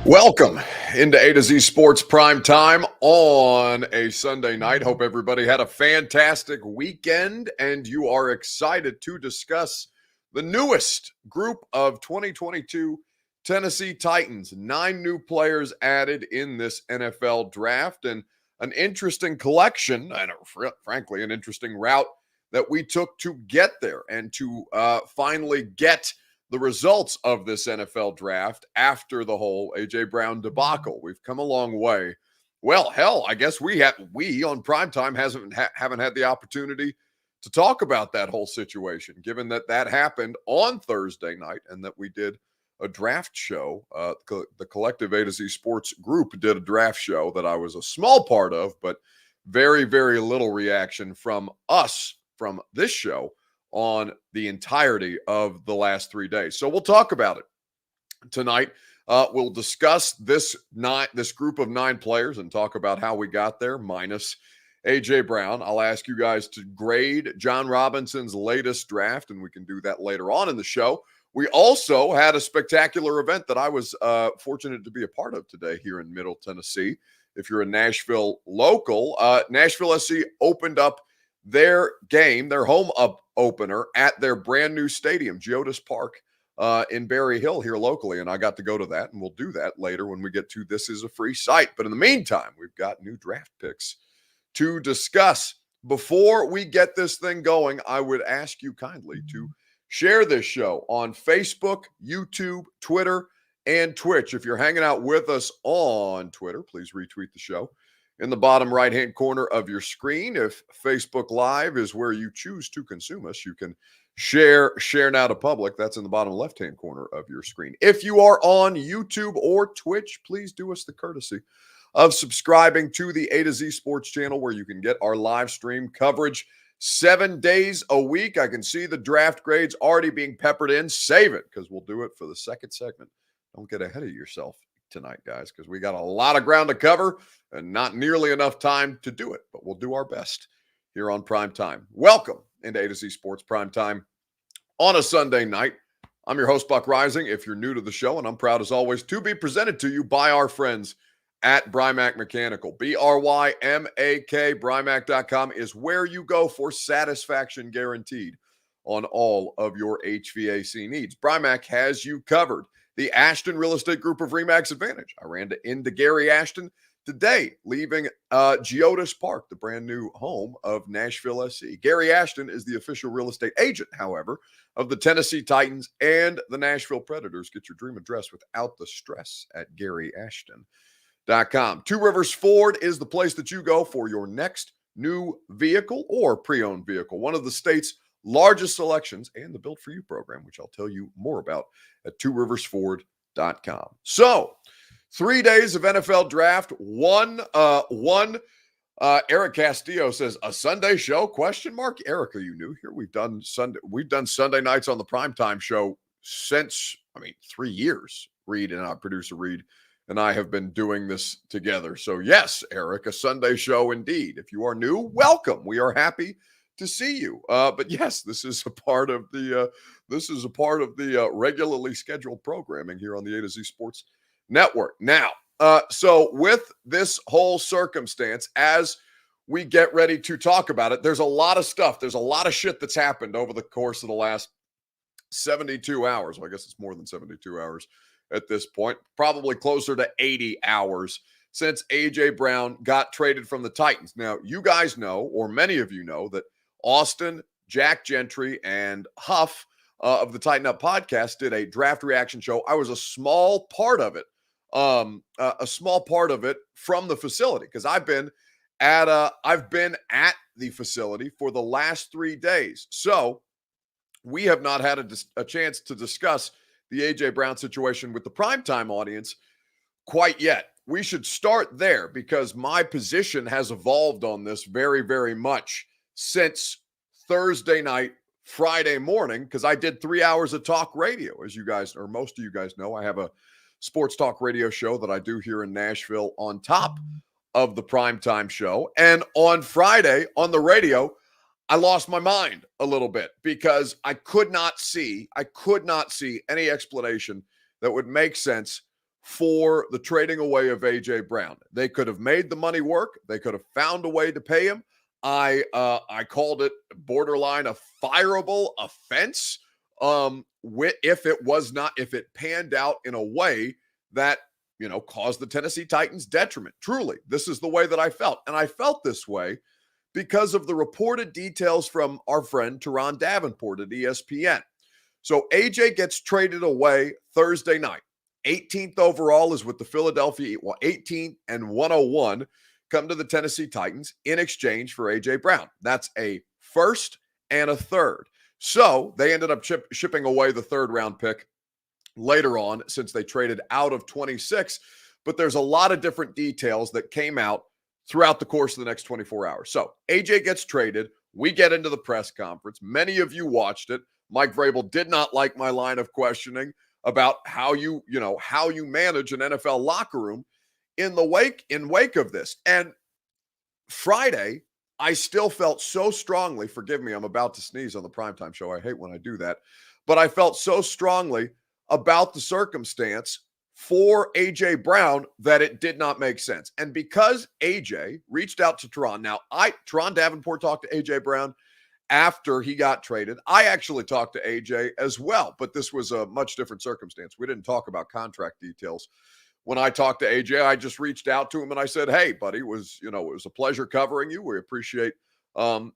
Welcome into A to Z Sports Prime Time on a Sunday night. Hope everybody had a fantastic weekend and you are excited to discuss the newest group of 2022 Tennessee Titans. 9 new players added in this NFL draft and an interesting collection and frankly an interesting route that we took to get there and to finally get the results of this NFL draft after the whole A.J. Brown debacle. We've come a long way. Well, hell, I guess we on primetime haven't had the opportunity to talk about that whole situation, given that happened on Thursday night and that we did a draft show. The collective A to Z Sports group did a draft show that I was a small part of, but very, very little reaction from us from this show on the entirety of the last 3 days. So we'll talk about it tonight. We'll discuss this group of 9 players and talk about how we got there, minus A.J. Brown. I'll ask you guys to grade John Robinson's latest draft, and we can do that later on in the show. We also had a spectacular event that I was fortunate to be a part of today here in Middle Tennessee. If you're a Nashville local, Nashville SC opened up their game, their home opener at their brand new stadium, Geodis Park in Berry Hill here locally. And I got to go to that, and we'll do that later when we get to This Is a Free Site. But in the meantime, we've got new draft picks to discuss. Before we get this thing going, I would ask you kindly to share this show on Facebook, YouTube, Twitter, and Twitch. If you're hanging out with us on Twitter, please retweet the show in the bottom right-hand corner of your screen. If Facebook Live is where you choose to consume us, you can share now to public. That's in the bottom left-hand corner of your screen. If you are on YouTube or Twitch, please do us the courtesy of subscribing to the A to Z Sports channel, where you can get our live stream coverage 7 days a week. I can see the draft grades already being peppered in. Save it, because we'll do it for the second segment. Don't get ahead of yourself tonight, guys, because we got a lot of ground to cover and not nearly enough time to do it, but we'll do our best here on Prime Time. Welcome into A to Z Sports Prime Time on a Sunday night. I'm your host, Buck Rising, if you're new to the show, and I'm proud as always to be presented to you by our friends at Brymak Mechanical. B-R-Y-M-A-K, Brymak.com is where you go for satisfaction guaranteed on all of your HVAC needs. Brymak has you covered. The Ashton Real Estate Group of RE/MAX Advantage. I ran into Gary Ashton today, leaving Geodis Park, the brand new home of Nashville SC. Gary Ashton is the official real estate agent, however, of the Tennessee Titans and the Nashville Predators. Get your dream address without the stress at GaryAshton.com. Two Rivers Ford is the place that you go for your next new vehicle or pre-owned vehicle. One of the state's largest selections and the Built For You program, which I'll tell you more about at tworiversford.com. So 3 days of NFL draft. Eric Castillo says, a Sunday show? ? Eric, are you new here? We've done Sunday nights on the primetime show since 3 years. Reed and our producer Reed and I have been doing this together. So yes, Eric, a Sunday show indeed. If you are new, welcome. We are happy to see you. But yes, this is a part of the regularly scheduled programming here on the A to Z Sports Network. Now, so with this whole circumstance, as we get ready to talk about it, there's a lot of stuff. There's a lot of shit that's happened over the course of the last 72 hours. Well, I guess it's more than 72 hours at this point, probably closer to 80 hours since A.J. Brown got traded from the Titans. Now, you guys know, or many of you know, that Austin, Jack Gentry, and Huff of the Tighten Up podcast did a draft reaction show. I was a small part of it, from the facility, because I've been at the facility for the last 3 days. So we have not had a chance to discuss the A.J. Brown situation with the primetime audience quite yet. We should start there, because my position has evolved on this very, very much since Thursday night, Friday morning, because I did 3 hours of talk radio. As you guys, or most of you guys know, I have a sports talk radio show that I do here in Nashville on top of the primetime show. And on Friday on the radio, I lost my mind a little bit because I could not see any explanation that would make sense for the trading away of A.J. Brown. They could have made the money work. They could have found a way to pay him. I called it borderline a fireable offense if it panned out in a way that, caused the Tennessee Titans detriment. Truly, this is the way that I felt. And I felt this way because of the reported details from our friend Teron Davenport at ESPN. So AJ gets traded away Thursday night. 18th overall is with the Philadelphia, 18th and 101 come to the Tennessee Titans in exchange for AJ Brown. That's a first and a third. So they ended up shipping away the third round pick later on since they traded out of 26. But there's a lot of different details that came out throughout the course of the next 24 hours. So AJ gets traded. We get into the press conference. Many of you watched it. Mike Vrabel did not like my line of questioning about how you manage an NFL locker room in wake of this. And Friday, I still felt so strongly, forgive me, I'm about to sneeze on the primetime show. I hate when I do that. But I felt so strongly about the circumstance for AJ Brown that it did not make sense. And because AJ reached out to Teron, Teron Davenport talked to AJ Brown after he got traded. I actually talked to AJ as well, but this was a much different circumstance. We didn't talk about contract details. When I talked to AJ, I just reached out to him and I said, "Hey, buddy, it was a pleasure covering you. We appreciate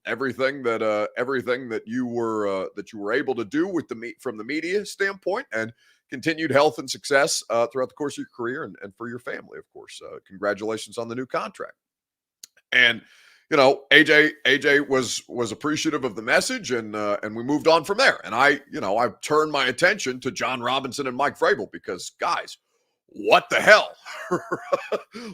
everything that you were able to do from the media standpoint, and continued health and success throughout the course of your career and for your family, of course. Congratulations on the new contract." And AJ was appreciative of the message, and we moved on from there. And I turned my attention to John Robinson and Mike Vrabel because, guys, what the hell?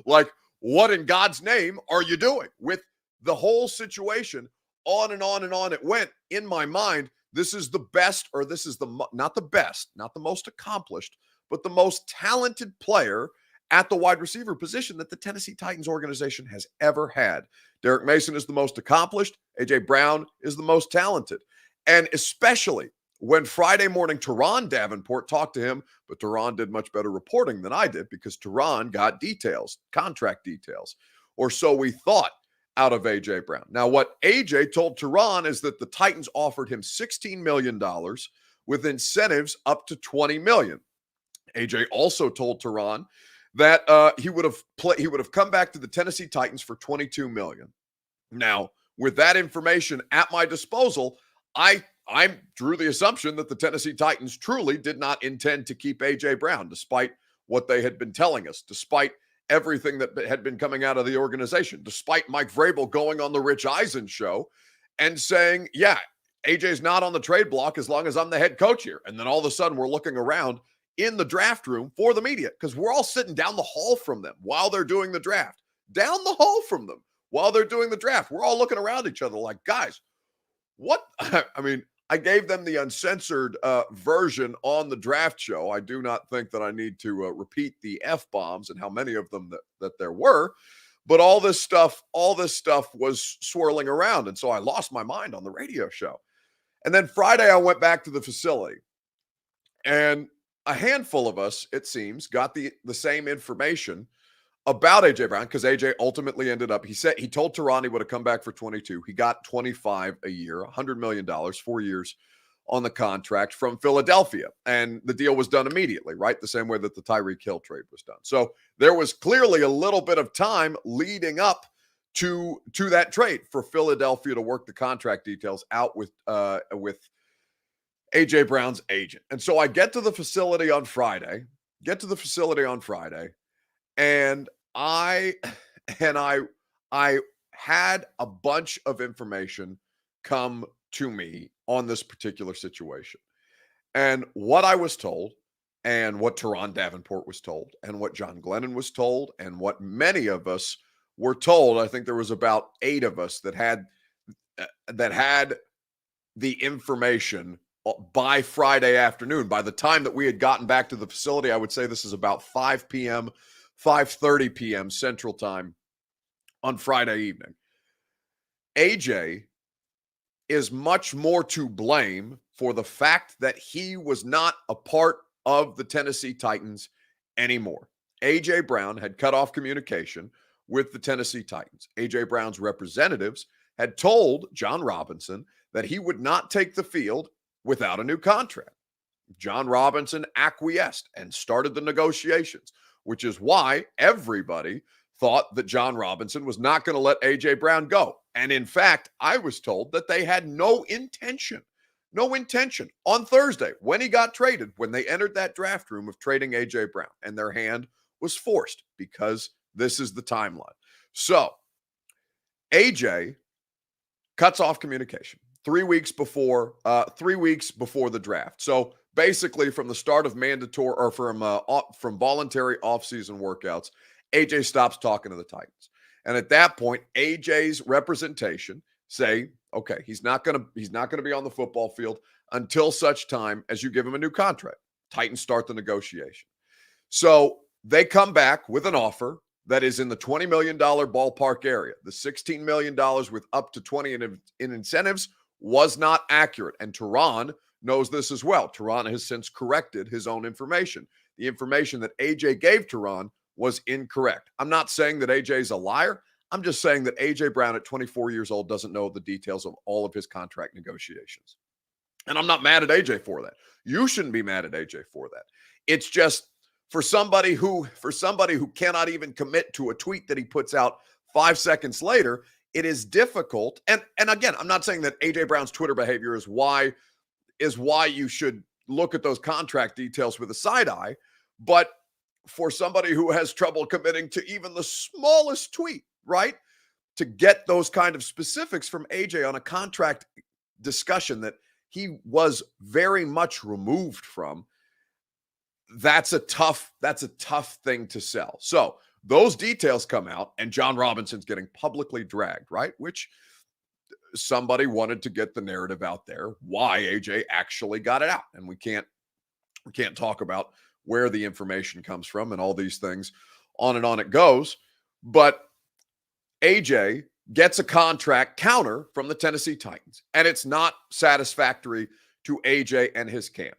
Like, what in God's name are you doing with the whole situation? On and on and on it went in my mind. This is the best, or this is not the best, not the most accomplished, but the most talented player at the wide receiver position that the Tennessee Titans organization has ever had. Derek Mason is the most accomplished. A.J. Brown is the most talented. And especially when Friday morning Teron Davenport talked to him, but Teron did much better reporting than I did because Teron got details, contract details, or so we thought, out of A.J. Brown. Now, what A.J. told Teron is that the Titans offered him $16 million with incentives up to $20 million. A.J. also told Teron that he would have come back to the Tennessee Titans for $22 million. Now, with that information at my disposal, I drew the assumption that the Tennessee Titans truly did not intend to keep A.J. Brown, despite what they had been telling us, despite everything that had been coming out of the organization, despite Mike Vrabel going on the Rich Eisen show and saying, yeah, AJ's not on the trade block as long as I'm the head coach here. And then all of a sudden we're looking around in the draft room for the media because we're all sitting down the hall from them while they're doing the draft. Down the hall from them while they're doing the draft. We're all looking around each other like, guys, what? I mean, I gave them the uncensored version on the draft show. I do not think that I need to repeat the F-bombs and how many of them that there were. But all this stuff was swirling around. And so I lost my mind on the radio show. And then Friday, I went back to the facility. And a handful of us, it seems, got the same information about A.J. Brown because A.J. ultimately ended up, he told Teron he would have come back for 22. He got 25 a year, $100 million, 4 years on the contract from Philadelphia. And the deal was done immediately, right? The same way that the Tyreek Hill trade was done. So there was clearly a little bit of time leading up to that trade for Philadelphia to work the contract details out with A.J. Brown's agent. And so I get to the facility on Friday, and I had a bunch of information come to me on this particular situation. And what I was told, and what Teron Davenport was told, and what John Glennon was told, and what many of us were told, I think there was about 8 of us that had the information by Friday afternoon. By the time that we had gotten back to the facility, I would say this is about 5 p.m., 5:30 p.m. Central Time on Friday evening. AJ is much more to blame for the fact that he was not a part of the Tennessee Titans anymore. A.J. Brown had cut off communication with the Tennessee Titans. A.J. Brown's representatives had told John Robinson that he would not take the field without a new contract. John Robinson acquiesced and started the negotiations, which is why everybody thought that John Robinson was not going to let A.J. Brown go. And in fact, I was told that they had no intention on Thursday when he got traded, when they entered that draft room, of trading A.J. Brown. And their hand was forced because this is the timeline. So A.J. cuts off communication 3 weeks before the draft. So basically from the start of mandatory or from voluntary offseason workouts, AJ stops talking to the Titans. And at that point, AJ's representation say, okay, he's not going to be on the football field until such time as you give him a new contract. Titans start the negotiation. So they come back with an offer that is in the $20 million ballpark area. The $16 million with up to 20 in incentives was not accurate. And Tehran knows this as well. Tehran has since corrected his own information. The information that AJ gave Tehran was incorrect. I'm not saying that AJ is a liar. I'm just saying that AJ Brown at 24 years old doesn't know the details of all of his contract negotiations. And I'm not mad at AJ for that. You shouldn't be mad at AJ for that. It's just for somebody who cannot even commit to a tweet that he puts out 5 seconds later, it is difficult. And again, I'm not saying that AJ Brown's Twitter behavior is why you should look at those contract details with a side eye, but for somebody who has trouble committing to even the smallest tweet, right? To get those kind of specifics from AJ on a contract discussion that he was very much removed from, that's a tough thing to sell. So those details come out and John Robinson's getting publicly dragged, right? Which somebody wanted to get the narrative out there why AJ actually got it out. And we can't talk about where the information comes from and all these things, on and on it goes. But AJ gets a contract counter from the Tennessee Titans, and it's not satisfactory to AJ and his camp.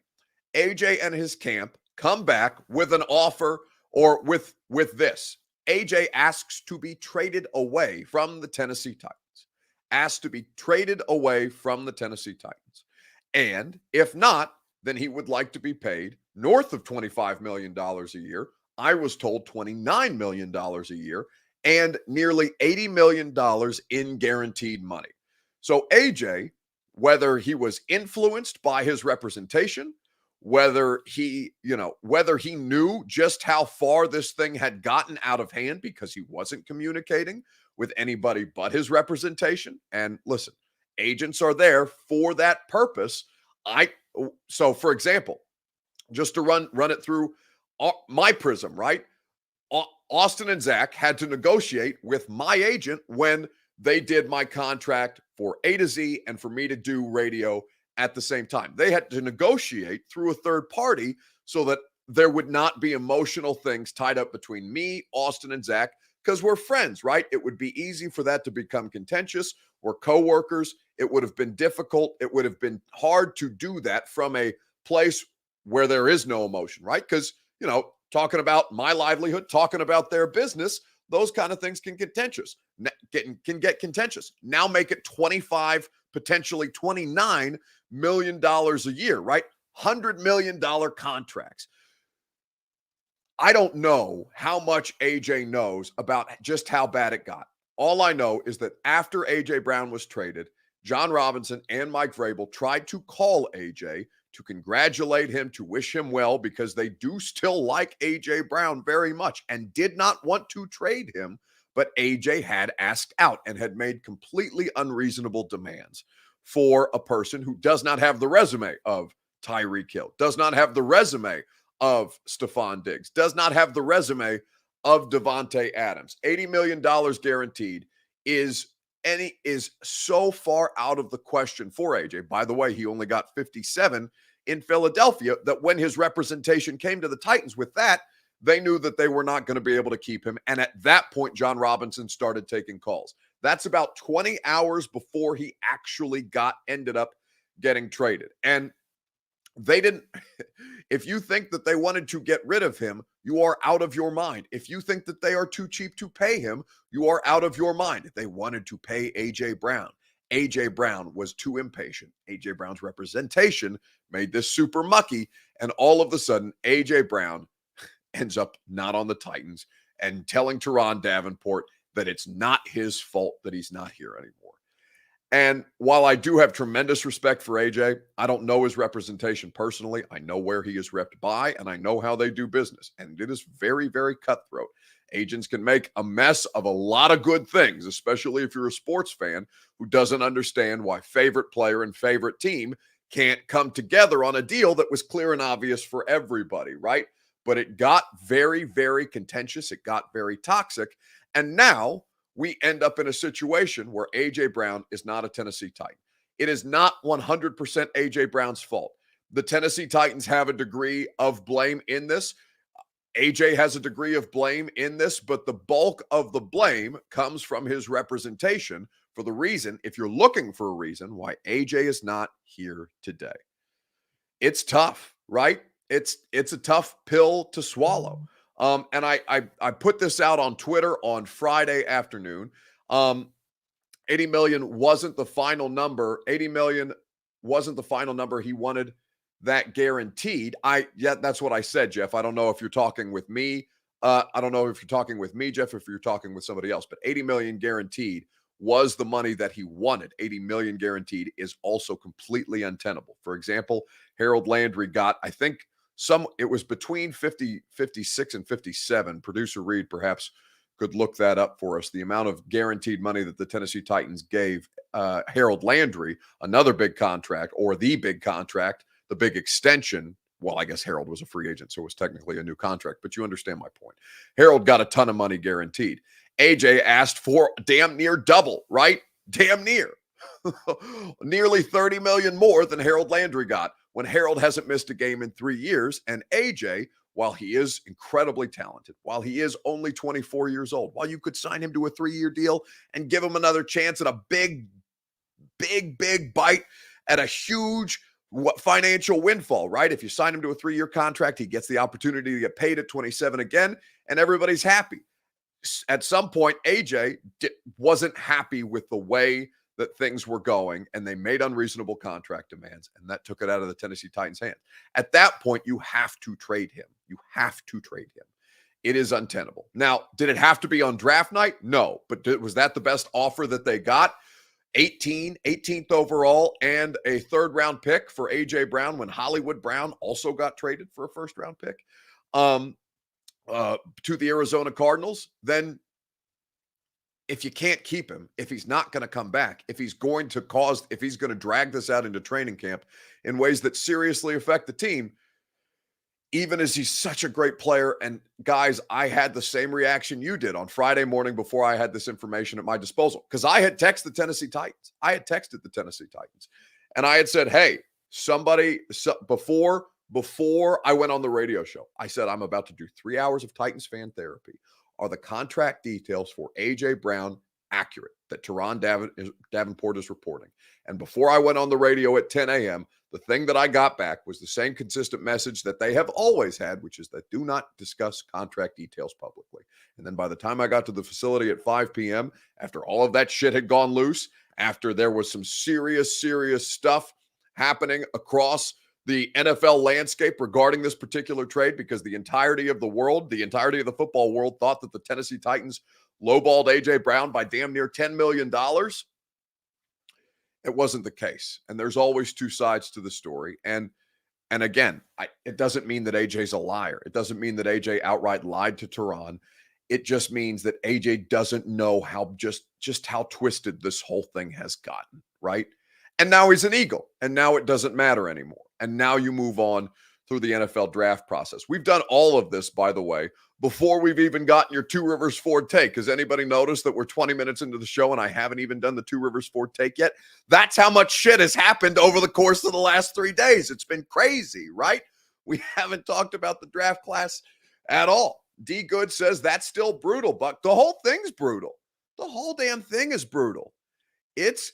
AJ and his camp come back with an offer, or with this. AJ asks to be traded away from the Tennessee Titans. And if not, then he would like to be paid north of $25 million a year. I was told $29 million a year and nearly $80 million in guaranteed money. So AJ, whether he was influenced by his representation, whether he knew just how far this thing had gotten out of hand because he wasn't communicating with anybody but his representation. And listen, agents are there for that purpose. So for example, just to run it through my prism, right? Austin and Zach had to negotiate with my agent when they did my contract for A to Z and for me to do radio at the same time. They had to negotiate through a third party so that there would not be emotional things tied up between me, Austin, and Zach, because we're friends, right? It would be easy for that to become contentious. We're coworkers. It would have been difficult. It would have been hard to do that from a place where there is no emotion, right? Because, talking about my livelihood, talking about their business, those kind of things can get contentious. Now make it 25, potentially $29 million a year, right? $100 million contracts. I don't know how much AJ knows about just how bad it got. All I know is that after AJ Brown was traded, John Robinson and Mike Vrabel tried to call AJ to congratulate him, to wish him well, because they do still like AJ Brown very much and did not want to trade him. But AJ had asked out and had made completely unreasonable demands for a person who does not have the resume of Tyreek Hill, does not have the resume of Stephon Diggs, does not have the resume of Devontae Adams. $80 million guaranteed is so far out of the question for AJ. By the way, he only got 57 in Philadelphia, that when his representation came to the Titans with that, they knew that they were not going to be able to keep him. And at that point, John Robinson started taking calls. That's about 20 hours before he actually ended up getting traded. And they didn't, if you think that they wanted to get rid of him, you are out of your mind. If you think that they are too cheap to pay him, you are out of your mind. If they wanted to pay A.J. Brown, A.J. Brown was too impatient. A.J. Brown's representation made this super mucky, and all of a sudden, A.J. Brown ends up not on the Titans and telling Teron Davenport that it's not his fault that he's not here anymore. And while I do have tremendous respect for AJ, I don't know his representation personally. I know where he is repped by, and I know how they do business. And it is very, very cutthroat. Agents can make a mess of a lot of good things, especially if you're a sports fan who doesn't understand why favorite player and favorite team can't come together on a deal that was clear and obvious for everybody, right? But it got very, very contentious. It got very toxic. And now we end up in a situation where A.J. Brown is not a Tennessee Titan. It is not 100% A.J. Brown's fault. The Tennessee Titans have a degree of blame in this. A.J. has a degree of blame in this, but the bulk of the blame comes from his representation for the reason, if you're looking for a reason, why A.J. is not here today. It's tough, right? It's a tough pill to swallow. And I put this out on Twitter on Friday afternoon. 80 million wasn't the final number. 80 million wasn't the final number. He wanted that guaranteed. That's what I said, Jeff. I don't know if you're talking with me. I don't know if you're talking with me, Jeff, if you're talking with somebody else, but 80 million guaranteed was the money that he wanted. 80 million guaranteed is also completely untenable. For example, Harold Landry got, I think, it was between 56 and 57. Producer Reed perhaps could look that up for us. The amount of guaranteed money that the Tennessee Titans gave Harold Landry, another big contract, or the big contract, the big extension. Well, I guess Harold was a free agent, so it was technically a new contract, but you understand my point. Harold got a ton of money guaranteed. AJ asked for damn near double, right? Damn near. Nearly 30 million more than Harold Landry got, when Harold hasn't missed a game in 3 years. And AJ, while he is incredibly talented, while he is only 24 years old, while you could sign him to a 3-year deal and give him another chance at a big bite at a huge financial windfall, right? If you sign him to a 3-year contract, he gets the opportunity to get paid at 27 again, and everybody's happy. At some point, AJ wasn't happy with the way that things were going, and they made unreasonable contract demands, and that took it out of the Tennessee Titans' hand. At that point, you have to trade him. You have to trade him. It is untenable. Now, did it have to be on draft night? No, but was that the best offer that they got? 18th overall, and a 3rd-round pick for A.J. Brown when Hollywood Brown also got traded for a 1st-round pick to the Arizona Cardinals. Then if you can't keep him, if he's not going to come back, if he's going to drag this out into training camp in ways that seriously affect the team, even as he's such a great player. And guys, I had the same reaction you did on Friday morning before I had this information at my disposal, because I had texted the Tennessee Titans. And I had said, hey, before I went on the radio show, I said, I'm about to do 3 hours of Titans fan therapy. Are the contract details for A.J. Brown accurate that Teron Davenport is reporting? And before I went on the radio at 10 a.m., the thing that I got back was the same consistent message that they have always had, which is that do not discuss contract details publicly. And then by the time I got to the facility at 5 p.m., after all of that shit had gone loose, after there was some serious stuff happening across the NFL landscape regarding this particular trade, because the entirety of the football world thought that the Tennessee Titans lowballed A.J. Brown by damn near $10 million. It wasn't the case. And there's always two sides to the story. And again, it doesn't mean that A.J.'s a liar. It doesn't mean that A.J. outright lied to Teron. It just means that A.J. doesn't know how just how twisted this whole thing has gotten, right? And now he's an Eagle, and now it doesn't matter anymore. And now you move on through the NFL draft process. We've done all of this, by the way, before we've even gotten your Two Rivers Ford take. Has anybody noticed that we're 20 minutes into the show and I haven't even done the Two Rivers Ford take yet? That's how much shit has happened over the course of the last 3 days. It's been crazy, right? We haven't talked about the draft class at all. D Good says that's still brutal, Buck. The whole thing's brutal. The whole damn thing is brutal. It's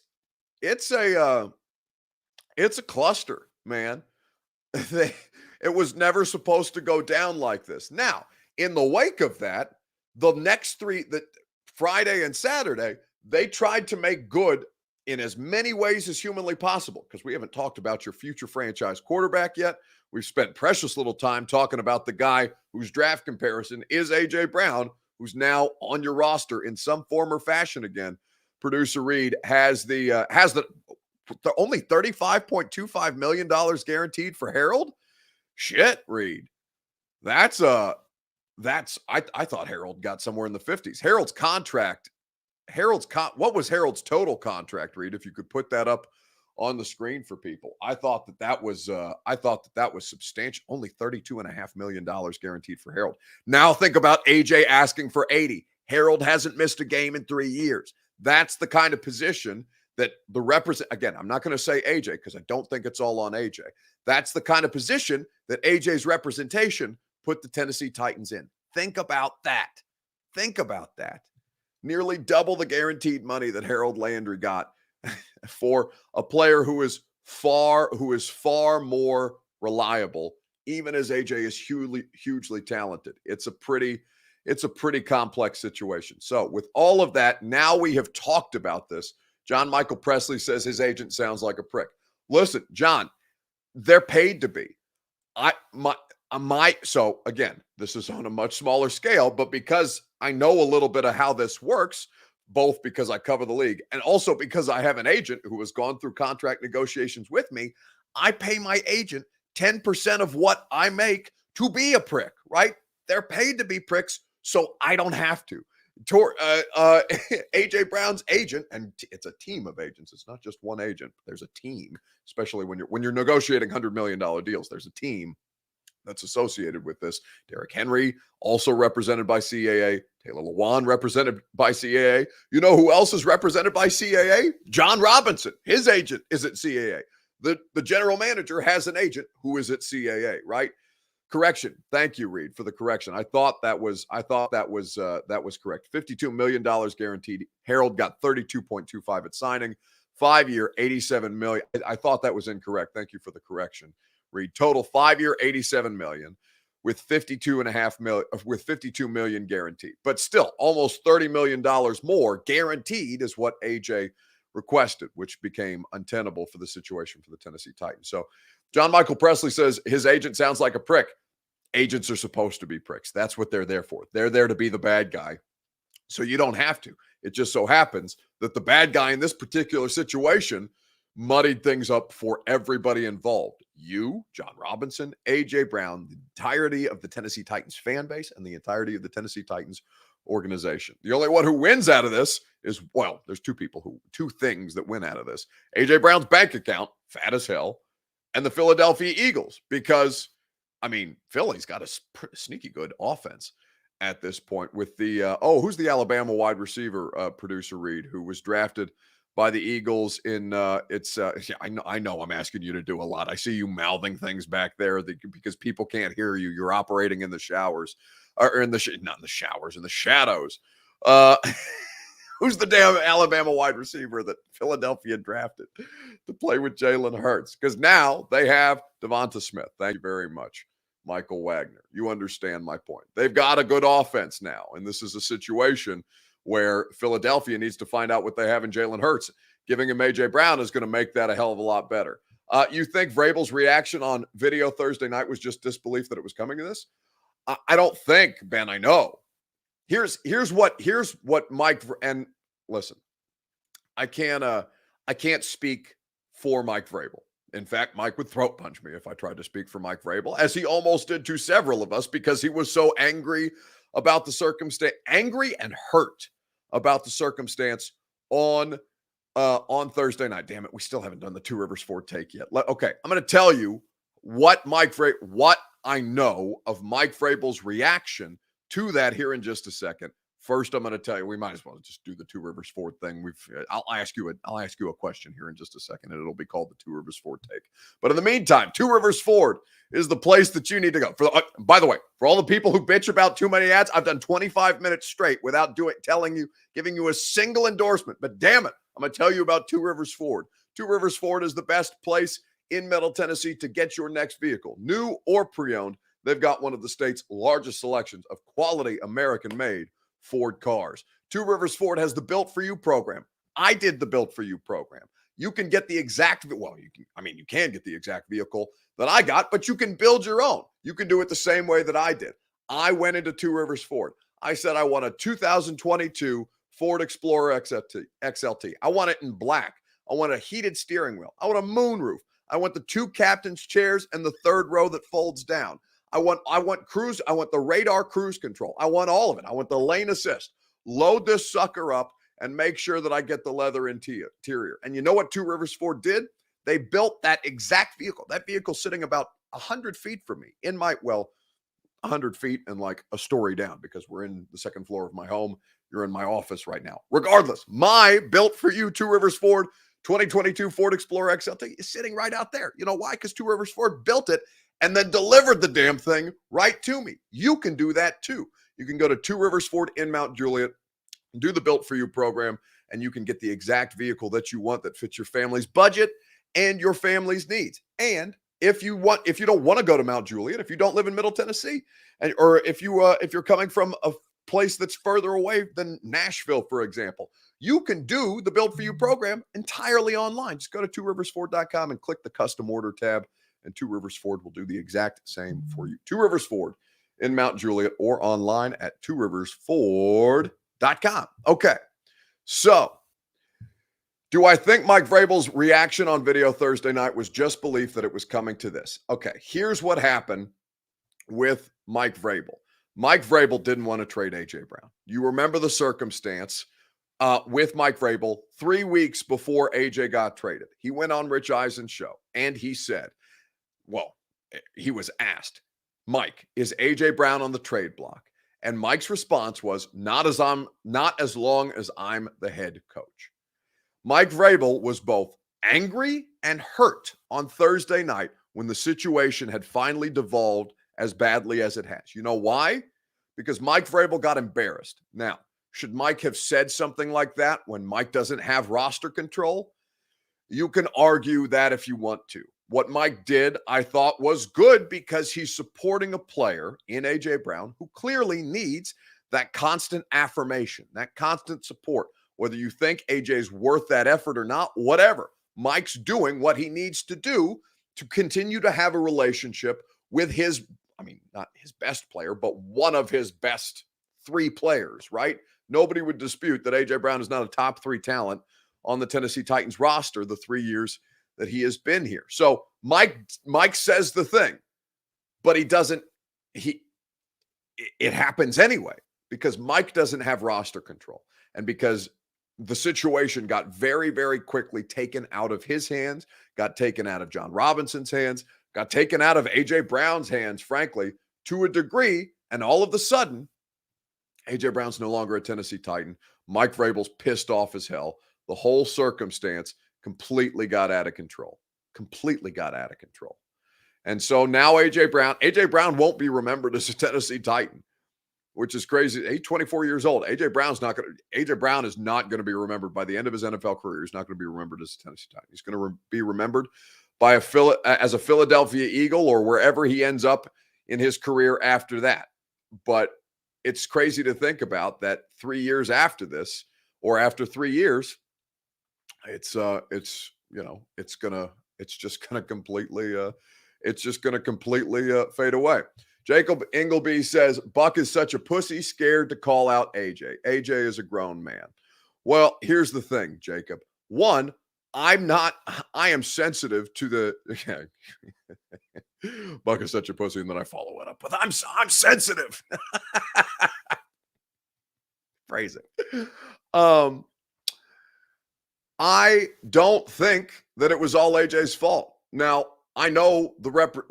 a cluster, man. It was never supposed to go down like this. Now, in the wake of that, the next three, the Friday and Saturday, they tried to make good in as many ways as humanly possible, because we haven't talked about your future franchise quarterback yet. We've spent precious little time talking about the guy whose draft comparison is A.J. Brown, who's now on your roster in some form or fashion again. Producer Reed has the only $35.25 million guaranteed for Harold. Shit, Reed. I thought Harold got somewhere in the 50s. What was Harold's total contract, Reed? If you could put that up on the screen for people. I thought that was substantial. Only $32.5 million guaranteed for Harold. Now think about AJ asking for 80. Harold hasn't missed a game in 3 years. That's the kind of position that again, I'm not going to say AJ because I don't think it's all on AJ. That's the kind of position that AJ's representation put the Tennessee Titans in. Think about that. Nearly double the guaranteed money that Harold Landry got for a player who is far more reliable, even as AJ is hugely talented. It's a pretty complex situation. So with all of that, now we have talked about this. John Michael Presley says his agent sounds like a prick. Listen, John, they're paid to be. So again, this is on a much smaller scale, but because I know a little bit of how this works, both because I cover the league and also because I have an agent who has gone through contract negotiations with me, I pay my agent 10% of what I make to be a prick, right? They're paid to be pricks, so I don't have to. AJ Brown's agent, and it's a team of agents. It's not just one agent. There's a team, especially when you're negotiating $100 million deals. There's a team that's associated with this. Derrick Henry, also represented by CAA. Taylor Lewan, represented by CAA. You know who else is represented by CAA? John Robinson. His agent is at CAA. The general manager has an agent who is at CAA, right? Correction. Thank you, Reed, for the correction. I thought that was correct. $52 million guaranteed. Harold got 32.25 at signing. 5-year, $87 million. I thought that was incorrect. Thank you for the correction, Reed. Total 5-year, $87 million with $52 million guaranteed. But still, almost $30 million more guaranteed is what AJ requested, which became untenable for the situation for the Tennessee Titans. So John Michael Presley says his agent sounds like a prick. Agents are supposed to be pricks. That's what they're there for. They're there to be the bad guy. So you don't have to. It just so happens that the bad guy in this particular situation muddied things up for everybody involved. You, John Robinson, A.J. Brown, the entirety of the Tennessee Titans fan base, and the entirety of the Tennessee Titans organization. The only one who wins out of this is, well, there's two things that win out of this. A.J. Brown's bank account, fat as hell, and the Philadelphia Eagles, because, I mean, Philly's got a sneaky good offense at this point with the, who's the Alabama wide receiver, producer Reed, who was drafted by the Eagles in, I know I'm asking you to do a lot. I see you mouthing things back there because people can't hear you. You're operating in the showers, or in the, not in the showers, in the shadows. Who's the damn Alabama wide receiver that Philadelphia drafted to play with Jalen Hurts? Because now they have Devonta Smith. Thank you very much, Michael Wagner. You understand my point. They've got a good offense now, and this is a situation where Philadelphia needs to find out what they have in Jalen Hurts. Giving him A.J. Brown is going to make that a hell of a lot better. You think Vrabel's reaction on video Thursday night was just disbelief that it was coming to this? I don't think, Ben, I know. Here's what Mike, and listen, I can't speak for Mike Vrabel. In fact, Mike would throat punch me if I tried to speak for Mike Vrabel, as he almost did to several of us because he was so angry about the circumstance, angry and hurt about the circumstance on Thursday night. Damn it, we still haven't done the Two Rivers Ford take yet. Okay, I'm going to tell you what I know of Mike Vrabel's reaction to that here in just a second. First, I'm going to tell you, we might as well just do the Two Rivers Ford thing. I'll ask you a question here in just a second, and it'll be called the Two Rivers Ford take. But in the meantime, Two Rivers Ford is the place that you need to go. By the way, for all the people who bitch about too many ads, I've done 25 minutes straight without giving you a single endorsement. But damn it, I'm going to tell you about Two Rivers Ford. Two Rivers Ford is the best place in Middle Tennessee to get your next vehicle, new or pre-owned. They've got one of the state's largest selections of quality American-made Ford cars. Two Rivers Ford has the Built For You program. I did the Built For You program. You can get the exact, you can get the exact vehicle that I got, but you can build your own. You can do it the same way that I did. I went into Two Rivers Ford. I said I want a 2022 Ford Explorer XLT. I want it in black. I want a heated steering wheel. I want a moonroof. I want the two captain's chairs and the third row that folds down. I want cruise. I want the radar cruise control. I want all of it. I want the lane assist. Load this sucker up and make sure that I get the leather interior. And you know what Two Rivers Ford did? They built that exact vehicle. That vehicle sitting about 100 feet from me 100 feet and like a story down, because we're in the second floor of my home. You're in my office right now. Regardless, my Built For You Two Rivers Ford 2022 Ford Explorer XLT is sitting right out there. You know why? Because Two Rivers Ford built it and then delivered the damn thing right to me. You can do that too. You can go to Two Rivers Ford in Mount Juliet, do the Built For You program, and you can get the exact vehicle that you want that fits your family's budget and your family's needs. And if you don't want to go to Mount Juliet, if you don't live in Middle Tennessee, or if you're coming from a place that's further away than Nashville, for example, you can do the Built For You program entirely online. Just go to tworiversford.com and click the custom order tab, and Two Rivers Ford will do the exact same for you. Two Rivers Ford in Mount Juliet, or online at tworiversford.com. Okay, so do I think Mike Vrabel's reaction on video Thursday night was just belief that it was coming to this? Okay, here's what happened with Mike Vrabel. Mike Vrabel didn't want to trade A.J. Brown. You remember the circumstance with Mike Vrabel 3 weeks before A.J. got traded. He went on Rich Eisen's show, and he said, he was asked, Mike, is A.J. Brown on the trade block? And Mike's response was, not as long as I'm the head coach. Mike Vrabel was both angry and hurt on Thursday night when the situation had finally devolved as badly as it has. You know why? Because Mike Vrabel got embarrassed. Now, should Mike have said something like that when Mike doesn't have roster control? You can argue that if you want to. What Mike did, I thought, was good, because he's supporting a player in A.J. Brown who clearly needs that constant affirmation, that constant support. Whether you think A.J.'s worth that effort or not, whatever. Mike's doing what he needs to do to continue to have a relationship with not his best player, but one of his best three players, right? Nobody would dispute that A.J. Brown is not a top three talent on the Tennessee Titans roster the 3 years that he has been here. So Mike says the thing, but it happens anyway, because Mike doesn't have roster control, and because the situation got very, very quickly taken out of his hands, got taken out of John Robinson's hands, got taken out of A.J. Brown's hands, frankly, to a degree, and all of a sudden, A.J. Brown's no longer a Tennessee Titan. Mike Vrabel's pissed off as hell. The whole circumstance completely got out of control. And so now A.J. Brown won't be remembered as a Tennessee Titan, which is crazy. He's 24 years old. A.J. Brown is not going to be remembered by the end of his NFL career. He's not going to be remembered as a Tennessee Titan. He's going to be remembered as a Philadelphia Eagle, or wherever he ends up in his career after that. But it's crazy to think about that 3 years after this, or after 3 years, it's just gonna completely fade away. Jacob Ingleby says, Buck is such a pussy, scared to call out AJ. AJ is a grown man. Well, here's the thing, Jacob. One, I am sensitive to the Buck is such a pussy, and then I follow it up with I'm sensitive. Phrasing. I don't think that it was all AJ's fault. Now, I know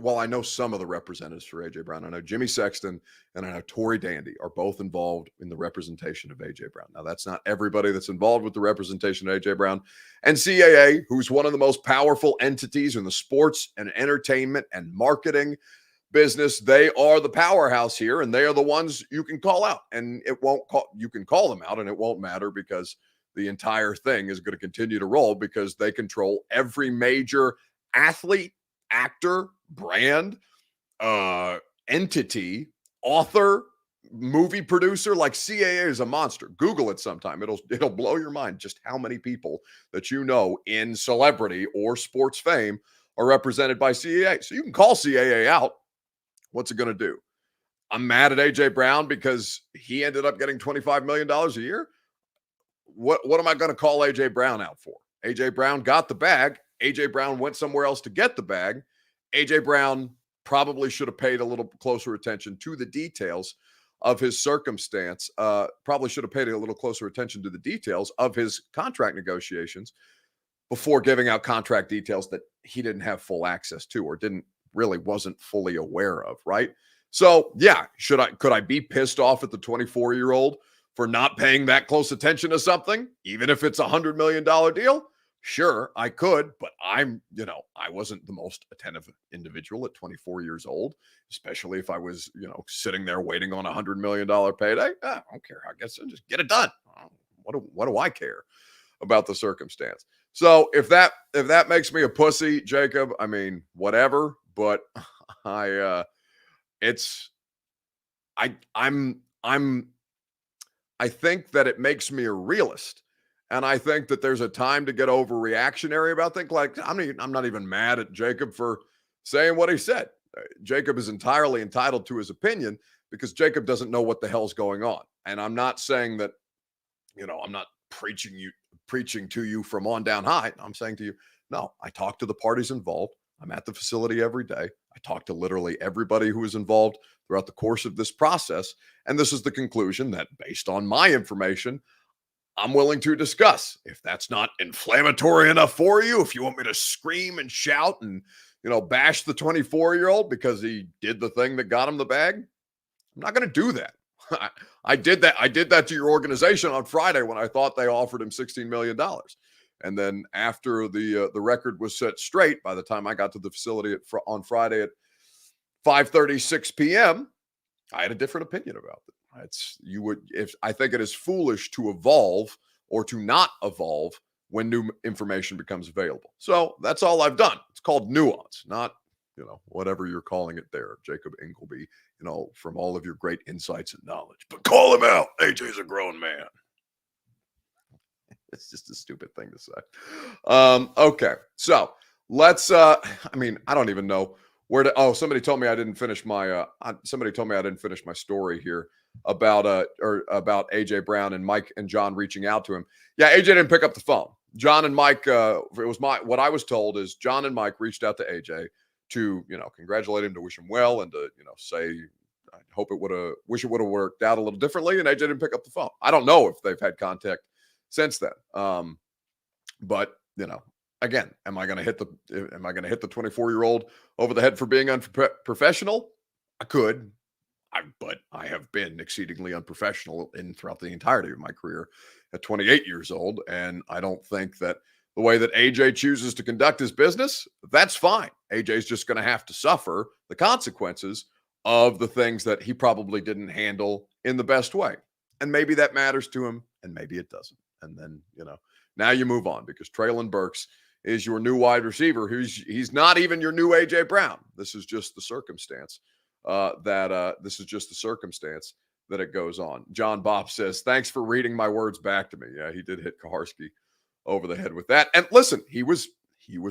I know some of the representatives for AJ Brown. I know Jimmy Sexton and I know Tory Dandy are both involved in the representation of AJ Brown. Now, that's not everybody that's involved with the representation of AJ Brown. And CAA, who's one of the most powerful entities in the sports and entertainment and marketing business, they are the powerhouse here, and they are the ones you can call out. And you can call them out and it won't matter, because the entire thing is going to continue to roll, because they control every major athlete, actor, brand, entity, author, movie producer. Like, CAA is a monster. Google it sometime. It'll blow your mind just how many people that you know in celebrity or sports fame are represented by CAA. So you can call CAA out. What's it going to do? I'm mad at AJ Brown because he ended up getting $25 million a year. What am I going to call AJ Brown out for? AJ Brown got the bag. AJ Brown went somewhere else to get the bag. AJ Brown probably should have paid a little closer attention to the details of his circumstance. Probably should have paid a little closer attention to the details of his contract negotiations before giving out contract details that he didn't have full access to, or wasn't fully aware of, right? So, yeah, could I be pissed off at the 24-year-old for not paying that close attention to something, even if it's $100 million deal? Sure, I could, but I wasn't the most attentive individual at 24 years old, especially if I was, sitting there waiting on $100 million payday. I don't care. I guess I'll just get it done. What do I care about the circumstance? So if that makes me a pussy, Jacob, I mean, whatever. But I think that it makes me a realist. And I think that there's a time to get overreactionary about things. Like, I'm not even mad at Jacob for saying what he said. Jacob is entirely entitled to his opinion, because Jacob doesn't know what the hell's going on. And I'm not saying that, I'm not preaching to you from on down high. I'm saying to you, no, I talk to the parties involved. I'm at the facility every day. I talk to literally everybody who is involved throughout the course of this process. And this is the conclusion that, based on my information, I'm willing to discuss. If that's not inflammatory enough for you, if you want me to scream and shout and, bash the 24-year-old because he did the thing that got him the bag, I'm not going to do that. I did that to your organization on Friday when I thought they offered him $16 million. And then after the record was set straight, by the time I got to the facility on Friday at 5:36 p.m., I had a different opinion about it. I think it is foolish to evolve or to not evolve when new information becomes available. So that's all I've done. It's called nuance, not, whatever you're calling it there, Jacob Ingleby, from all of your great insights and knowledge. But call him out. AJ's a grown man. It's just a stupid thing to say. Okay. So let's, I don't even know where to, somebody told me I didn't finish my story here about AJ Brown and Mike and John reaching out to him. Yeah, AJ didn't pick up the phone. John and Mike, what I was told is John and Mike reached out to AJ to, congratulate him, to wish him well, and to, say, I wish it would have worked out a little differently. And AJ didn't pick up the phone. I don't know if they've had contact since then. But, again, am I going to hit the 24-year-old over the head for being unprofessional? I could. But I have been exceedingly unprofessional throughout the entirety of my career at 28 years old. And I don't think that the way that AJ chooses to conduct his business, that's fine. AJ's just going to have to suffer the consequences of the things that he probably didn't handle in the best way. And maybe that matters to him, and maybe it doesn't. And then, now you move on, because Treylon Burks is your new wide receiver. He's not even your new AJ Brown. This is just the circumstance. This is just the circumstance that it goes on. John Bob says, thanks for reading my words back to me. Yeah, he did hit Kaharski over the head with that. And listen, he was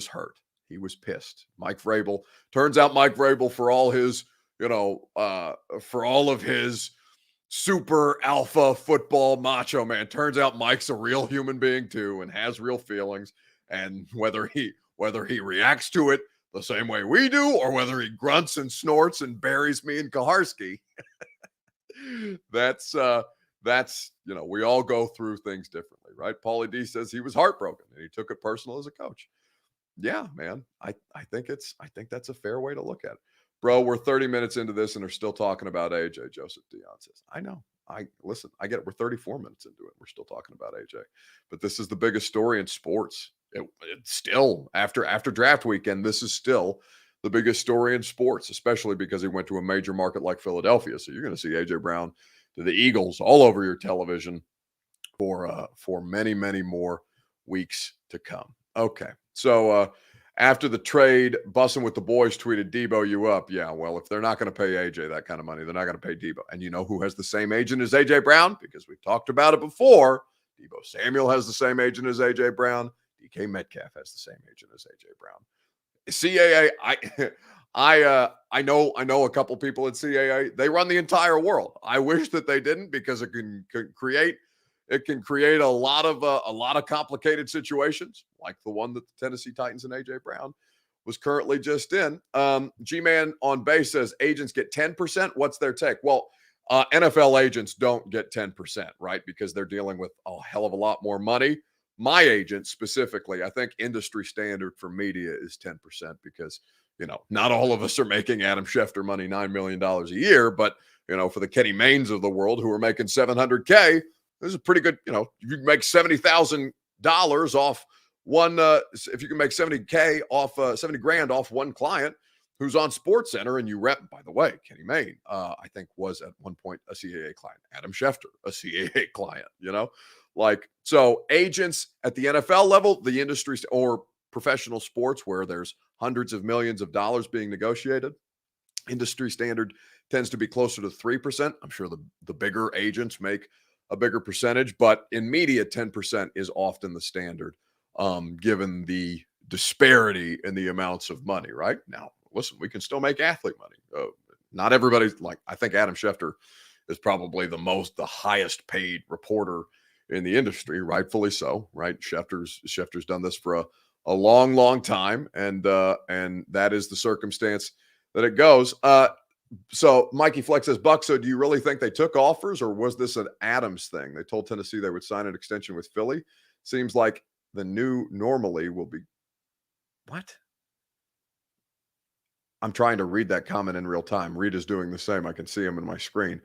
hurt. He was pissed. Mike Vrabel, turns out Mike Vrabel, for all his, for all of his super alpha football macho man, turns out Mike's a real human being too, and has real feelings. And whether he reacts to it the same way we do, or whether he grunts and snorts and buries me in Kaharski, that's we all go through things differently, right? Paulie D says he was heartbroken and he took it personal as a coach. Yeah, man. I think that's a fair way to look at it. Bro, we're 30 minutes into this and they're still talking about AJ, Joseph Dion says. I know. Listen, I get it. We're 34 minutes into it. We're still talking about AJ. But this is the biggest story in sports. It's still after draft weekend, this is still the biggest story in sports, especially because he went to a major market like Philadelphia. So you're going to see AJ Brown to the Eagles all over your television for many, many more weeks to come. Okay. So after the trade, Bussin' with the Boys tweeted, Debo, you up? Yeah, well, if they're not going to pay AJ that kind of money, they're not going to pay Debo. And you know who has the same agent as AJ Brown? Because we've talked about it before. Debo Samuel has the same agent as AJ Brown. DK Metcalf has the same agent as AJ Brown. CAA, I know a couple people at CAA. They run the entire world. I wish that they didn't, because it can create a lot of complicated situations, like the one that the Tennessee Titans and AJ Brown was currently just in. G-Man on base says agents get 10%. What's their take? Well, NFL agents don't get 10%, right? Because they're dealing with a hell of a lot more money. My agent specifically, I think industry standard for media is 10%, because, not all of us are making Adam Schefter money, $9 million a year, but, for the Kenny Maynes of the world who are making $700K, this is pretty good. If you can make $70,000 off one, if you can make $70K off, 70 grand off one client who's on SportsCenter, and you rep, by the way, Kenny Mayne, I think was at one point a CAA client, Adam Schefter, a CAA client, so agents at the NFL level, the industry or professional sports where there's hundreds of millions of dollars being negotiated, industry standard tends to be closer to 3%. I'm sure the bigger agents make a bigger percentage, but in media, 10% is often the standard, given the disparity in the amounts of money, right? Now, listen, we can still make athlete money. Not everybody's I think Adam Schefter is probably the highest paid reporter in the industry, rightfully so, right? Schefter's done this for a long, long time, and that is the circumstance that it goes. So Mikey Flex says, Buck, so do you really think they took offers, or was this an Adams thing? They told Tennessee they would sign an extension with Philly. Seems like the new normally will be what? I'm trying to read that comment in real time. Reed is doing the same. I can see him in my screen.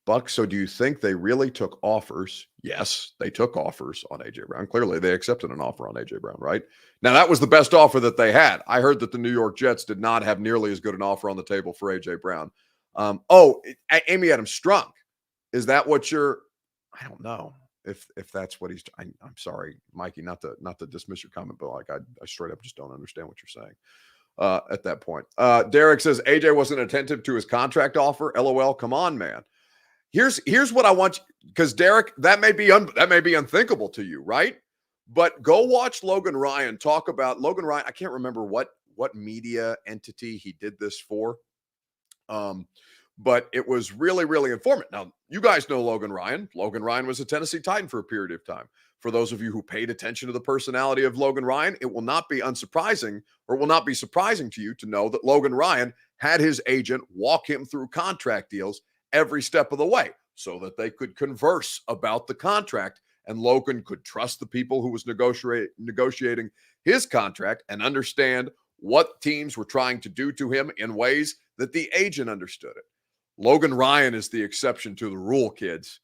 Buck, so do you think they really took offers? Yes, they took offers on AJ Brown. Clearly, they accepted an offer on AJ Brown, right? Now, that was the best offer that they had. I heard that the New York Jets did not have nearly as good an offer on the table for AJ Brown. Amy Adams Strunk. Is that what you're? I don't know if that's what he's. I'm sorry, Mikey, not to dismiss your comment, but I straight up just don't understand what you're saying. At that point, Derek says AJ wasn't attentive to his contract offer. LOL. Come on, man. Here's what I want, because Derek, that may be unthinkable to you, right? But go watch Logan Ryan talk about Logan Ryan. I can't remember what media entity he did this for, but it was really, really informative. Now, you guys know Logan Ryan. Logan Ryan was a Tennessee Titan for a period of time. For those of you who paid attention to the personality of Logan Ryan, it will not be unsurprising, or will not be surprising to you to know that Logan Ryan had his agent walk him through contract deals every step of the way, so that they could converse about the contract, and Logan could trust the people who was negotiating his contract and understand what teams were trying to do to him in ways that the agent understood it. Logan Ryan is the exception to the rule, kids.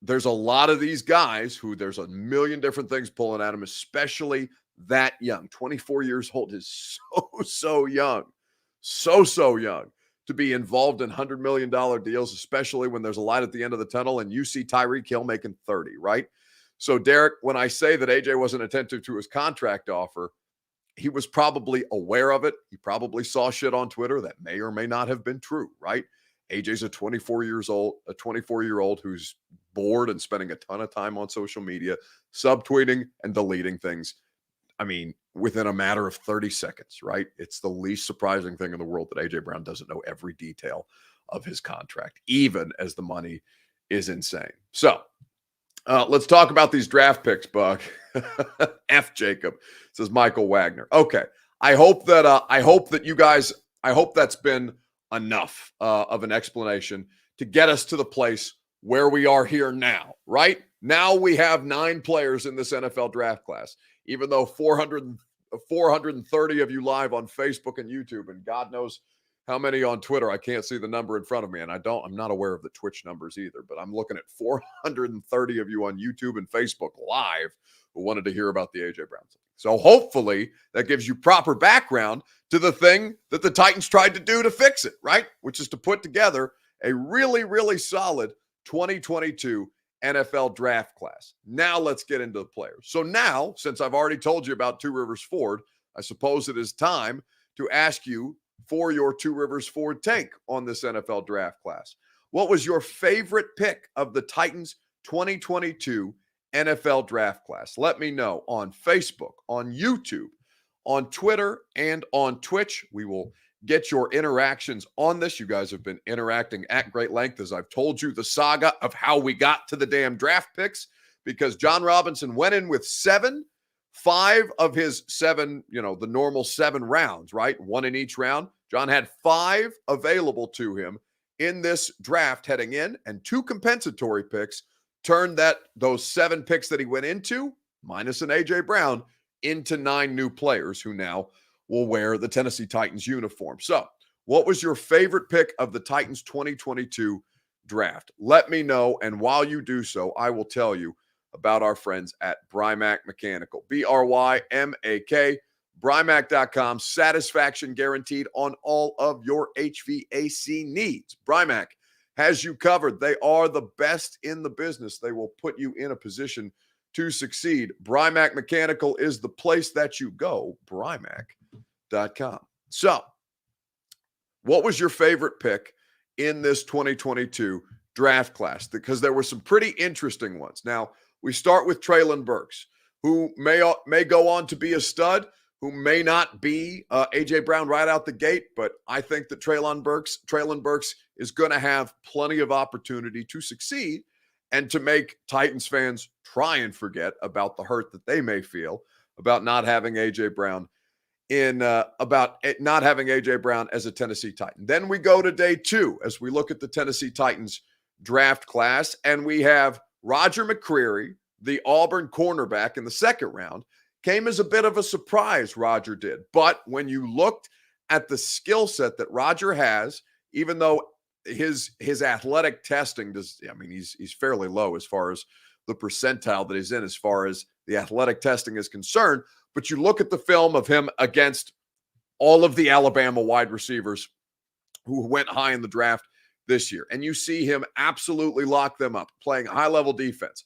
There's a lot of these guys who there's a million different things pulling at him, especially that young. 24 years old is so young. So young to be involved in $100 million deals, especially when there's a light at the end of the tunnel and you see Tyreek Hill making 30, right? So, Derek, when I say that AJ wasn't attentive to his contract offer, he was probably aware of it. He probably saw shit on Twitter that may or may not have been true, right? AJ's a 24-year-old who's bored and spending a ton of time on social media, subtweeting and deleting things. I mean, within a matter of 30 seconds, right? It's the least surprising thing in the world that AJ Brown doesn't know every detail of his contract, even as the money is insane. So let's talk about these draft picks, Buck. F Jacob, says Michael Wagner. Okay. I hope that you guys, I hope that's been enough of an explanation to get us to the place where we are here now, right? Now we have 9 players in this NFL draft class. Even though 430 of you live on Facebook and YouTube, and God knows how many on Twitter. I can't see the number in front of me, and I'm not aware of the Twitch numbers either, but I'm looking at 430 of you on YouTube and Facebook live who wanted to hear about the A.J. Brown thing. So hopefully that gives you proper background to the thing that the Titans tried to do to fix it, right? Which is to put together a really, really solid 2022 NFL draft class. Now let's get into the players. So now, since I've already told you about Two Rivers Ford, I suppose it is time to ask you for your Two Rivers Ford take on this NFL draft class. What was your favorite pick of the Titans 2022 NFL draft class? Let me know on Facebook, on YouTube, on Twitter, and on Twitch. We will get your interactions on this. You guys have been interacting at great length, as I've told you, the saga of how we got to the damn draft picks, because John Robinson went in with 5 of his 7, the normal 7 rounds, right? 1 in each round. John had 5 available to him in this draft heading in, and 2 compensatory picks turned those 7 picks that he went into, minus an A.J. Brown, into 9 new players who now will wear the Tennessee Titans uniform. So what was your favorite pick of the Titans 2022 draft? Let me know, and while you do so, I will tell you about our friends at Brymak Mechanical. BRYMAK, Brymak.com. Satisfaction guaranteed on all of your HVAC needs. Brymak has you covered. They are the best in the business. They will put you in a position to succeed. Mechanical is the place that you go. Brymak.com. So, what was your favorite pick in this 2022 draft class? Because there were some pretty interesting ones. Now, we start with Treylon Burks, who may go on to be a stud, who may not be A.J. Brown right out the gate, but I think that Treylon Burks is going to have plenty of opportunity to succeed and to make Titans fans try and forget about the hurt that they may feel about not having A.J. Brown not having A.J. Brown as a Tennessee Titan. Then we go to day 2 as we look at the Tennessee Titans draft class, and we have Roger McCreary, the Auburn cornerback in the 2nd round. Came as a bit of a surprise, Roger did. But when you looked at the skill set that Roger has, even though his athletic testing he's fairly low as far as the percentile that he's in as far as the athletic testing is concerned. But you look at the film of him against all of the Alabama wide receivers who went high in the draft this year, and you see him absolutely lock them up, playing high-level defense.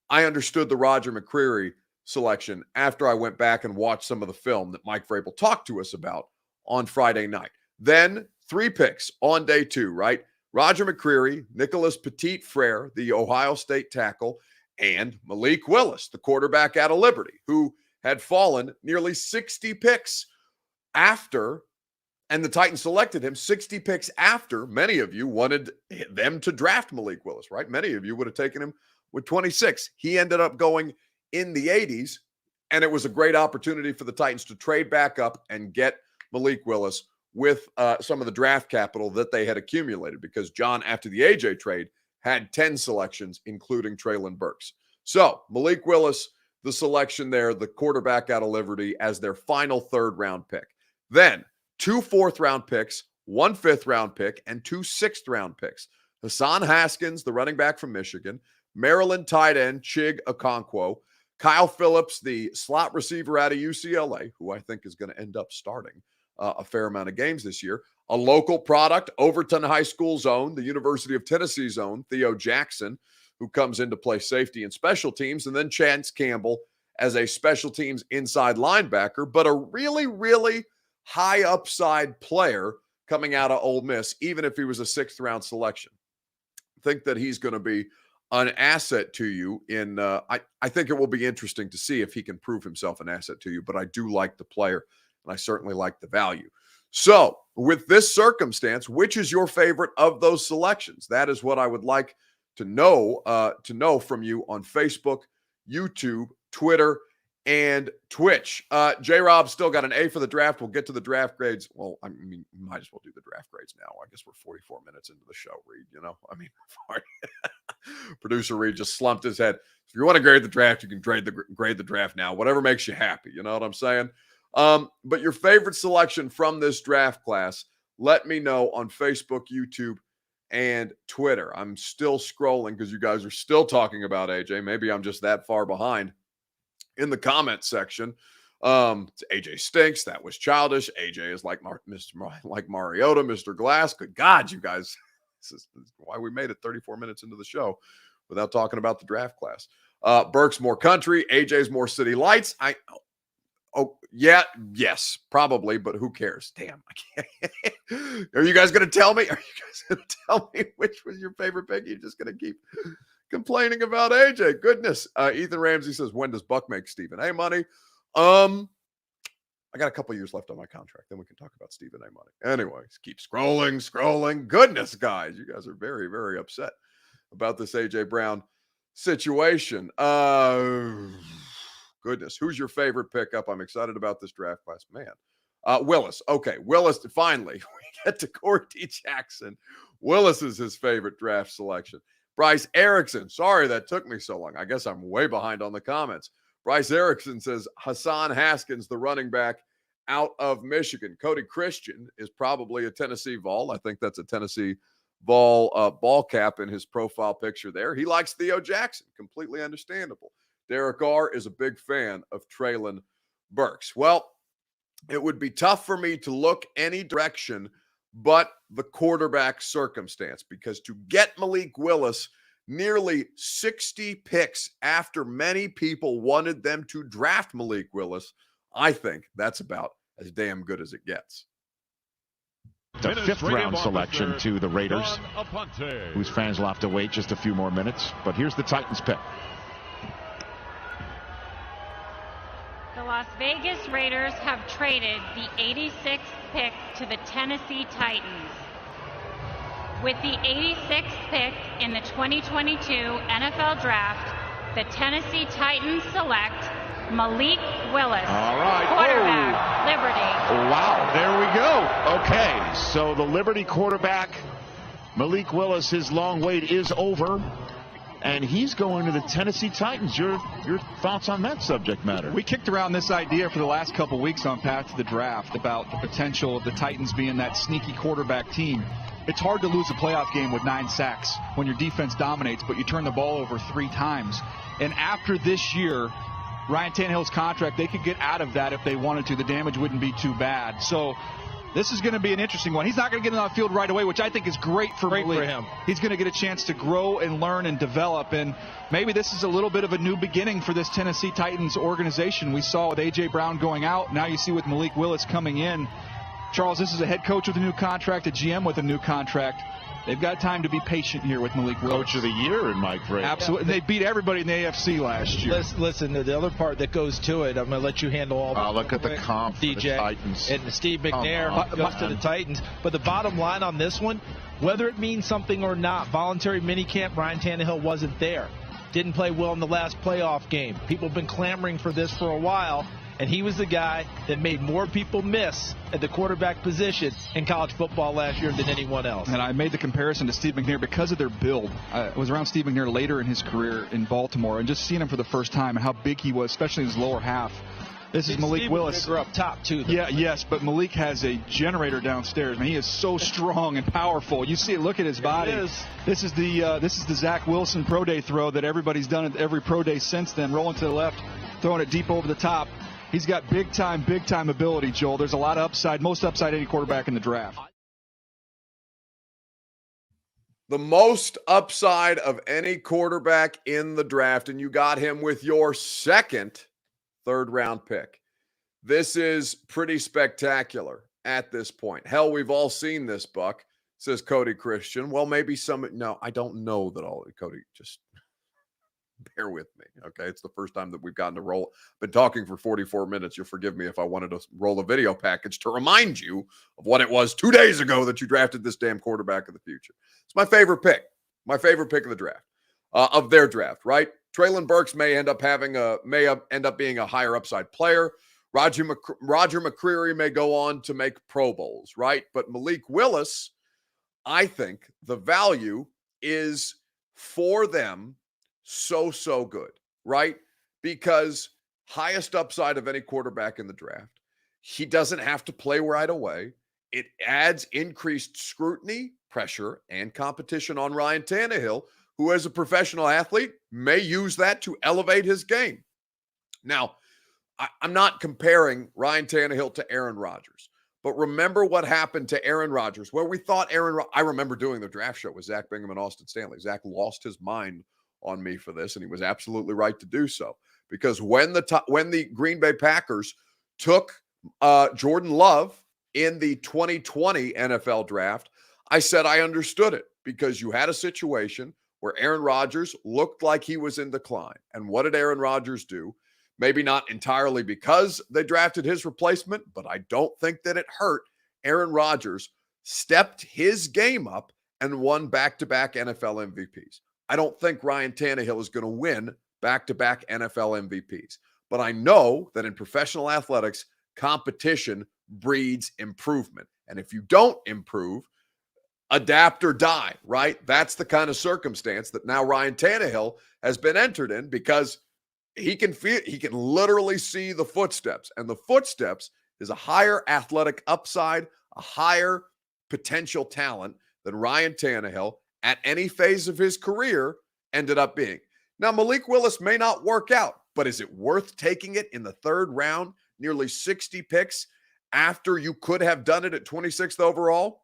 I understood the Roger McCreary selection after I went back and watched some of the film that Mike Vrabel talked to us about on Friday night. Then 3 picks on day 2, right? Roger McCreary, Nicholas Petit-Frere, the Ohio State tackle, and Malik Willis, the quarterback out of Liberty, who had fallen nearly 60 picks after, and the Titans selected him 60 picks after many of you wanted them to draft Malik Willis, right? Many of you would have taken him with 26. He ended up going in the 80s, and it was a great opportunity for the Titans to trade back up and get Malik Willis with some of the draft capital that they had accumulated, because John, after the AJ trade, had 10 selections, including Treylon Burks. So Malik Willis, the selection there, the quarterback out of Liberty, as their final 3rd round pick. Then 2 4th round picks, 1 5th round pick, and 2 6th round picks. Hassan Haskins, the running back from Michigan, Maryland tight end Chig Okonkwo, Kyle Phillips, the slot receiver out of UCLA, who I think is going to end up starting a fair amount of games this year. A local product, Overton High School's own, the University of Tennessee's own, Theo Jackson, who comes into play safety and special teams, and then Chance Campbell as a special teams inside linebacker, but a really, really high upside player coming out of Ole Miss, even if he was a 6th round selection. I think that he's going to be an asset to you in I think it will be interesting to see if he can prove himself an asset to you, but I do like the player, and I certainly like the value. So with this circumstance, which is your favorite of those selections? That is what I would like to know from you on Facebook, YouTube, Twitter, and Twitch. J-Rob still got an A for the draft. We'll get to the draft grades. Well, I mean, we might as well do the draft grades now. I guess we're 44 minutes into the show, Reed, Producer Reed just slumped his head. If you want to grade the draft, you can grade the draft now. Whatever makes you happy. You know what I'm saying? But your favorite selection from this draft class, let me know on Facebook, YouTube, and Twitter. I'm still scrolling because you guys are still talking about AJ. Maybe I'm just that far behind in the comment section. AJ stinks. That was childish. AJ is like like Mariota, Mr. Glass. Good God, you guys. This is why we made it 34 minutes into the show without talking about the draft class. Burke's more country. AJ's more city lights. Yes, probably, but who cares? Damn, I can't. Are you guys going to tell me? Are you guys going to tell me which was your favorite pick? You're just going to keep complaining about AJ. Goodness. Ethan Ramsey says, when does Buck make Stephen A money? I got a couple years left on my contract. Then we can talk about Stephen A money. Anyways, keep scrolling. Goodness, guys, you guys are very, very upset about this AJ Brown situation. Goodness, who's your favorite pickup? I'm excited about this draft class, man. Willis. Okay, Willis. Finally, we get to Cordy Jackson. Willis is his favorite draft selection. Bryce Erickson. Sorry that took me so long. I guess I'm way behind on the comments. Bryce Erickson says Hassan Haskins, the running back out of Michigan. Cody Christian is probably a Tennessee Vol. I think that's a Tennessee Vol ball cap in his profile picture there. He likes Theo Jackson. Completely understandable. Derek R. is a big fan of Treylon Burks. Well, it would be tough for me to look any direction but the quarterback circumstance, because to get Malik Willis nearly 60 picks after many people wanted them to draft Malik Willis, I think that's about as damn good as it gets. The fifth-round selection to the Raiders, whose fans will have to wait just a few more minutes. But here's the Titans pick. The Las Vegas Raiders have traded the 86th pick to the Tennessee Titans. With the 86th pick in the 2022 NFL Draft, the Tennessee Titans select Malik Willis, all right, quarterback, Liberty. Wow, there we go. Okay, so the Liberty quarterback, Malik Willis, his long wait is over, and he's going to the Tennessee Titans. Your thoughts on that subject matter? We kicked around this idea for the last couple weeks on Path to the Draft about the potential of the Titans being that sneaky quarterback team. It's hard to lose a playoff game with 9 sacks when your defense dominates, but you turn the ball over 3 times. And after this year, Ryan Tannehill's contract, they could get out of that if they wanted to. The damage wouldn't be too bad. So this is going to be an interesting one. He's not going to get on the field right away, which I think is great for him. He's going to get a chance to grow and learn and develop. And maybe this is a little bit of a new beginning for this Tennessee Titans organization. We saw with A.J. Brown going out. Now you see with Malik Willis coming in. Charles, this is a head coach with a new contract, a GM with a new contract. They've got time to be patient here with Malik Willis. Coach of the year in Mike Vrabel. Absolutely. They beat everybody in the AFC last year. Listen, the other part that goes to it, I'm going to let you handle all that. Look at the comp for DJ the Titans. And Steve McNair goes to the Titans. But the bottom line on this one, whether it means something or not, voluntary minicamp, Ryan Tannehill wasn't there. Didn't play well in the last playoff game. People have been clamoring for this for a while. And he was the guy that made more people miss at the quarterback position in college football last year than anyone else. And I made the comparison to Steve McNair because of their build. I was around Steve McNair later in his career in Baltimore and just seeing him for the first time and how big he was, especially in his lower half. This is Malik Willis. Bigger up top too. Yeah, yes, but Malik has a generator downstairs. Man, he is so strong and powerful. You see it. Look at his body. This is the Zach Wilson pro day throw that everybody's done at every pro day since then. Rolling to the left, throwing it deep over the top. He's got big time ability, Joel. There's a lot of upside, most upside any quarterback in the draft. The most upside of any quarterback in the draft, and you got him with your second third-round pick. This is pretty spectacular at this point. Hell, we've all seen this, Buck, says Cody Christian. Well, maybe no, I don't know that all. Cody, just bear with me, okay? It's the first time that we've gotten to roll. I've been talking for 44 minutes. You'll forgive me if I wanted to roll a video package to remind you of what it was 2 days ago that you drafted this damn quarterback of the future. It's my favorite pick. My favorite pick of the draft, of their draft, right? Treylon Burks may end up being a higher upside player. Roger McCreary may go on to make Pro Bowls, right? But Malik Willis, I think the value is for them so good, right? Because highest upside of any quarterback in the draft. He doesn't have to play right away. It adds increased scrutiny, pressure, and competition on Ryan Tannehill, who as a professional athlete may use that to elevate his game. Now, I'm not comparing Ryan Tannehill to Aaron Rodgers, but remember what happened to Aaron Rodgers, where we thought I remember doing the draft show with Zach Bingham and Austin Stanley. Zach lost his mind on me for this, and he was absolutely right to do so, because when the Green Bay Packers took Jordan Love in the 2020 NFL draft, I said I understood it, because you had a situation where Aaron Rodgers looked like he was in decline. And what did Aaron Rodgers do? Maybe not entirely because they drafted his replacement, but I don't think that it hurt. Aaron Rodgers stepped his game up and won back-to-back NFL MVPs. I don't think Ryan Tannehill is going to win back-to-back NFL MVPs. But I know that in professional athletics, competition breeds improvement. And if you don't improve, adapt or die, right? That's the kind of circumstance that now Ryan Tannehill has been entered in, because he can literally see the footsteps, and the footsteps is a higher athletic upside, a higher potential talent than Ryan Tannehill at any phase of his career ended up being. Now, Malik Willis may not work out, but is it worth taking it in the third round, nearly 60 picks after you could have done it at 26th overall?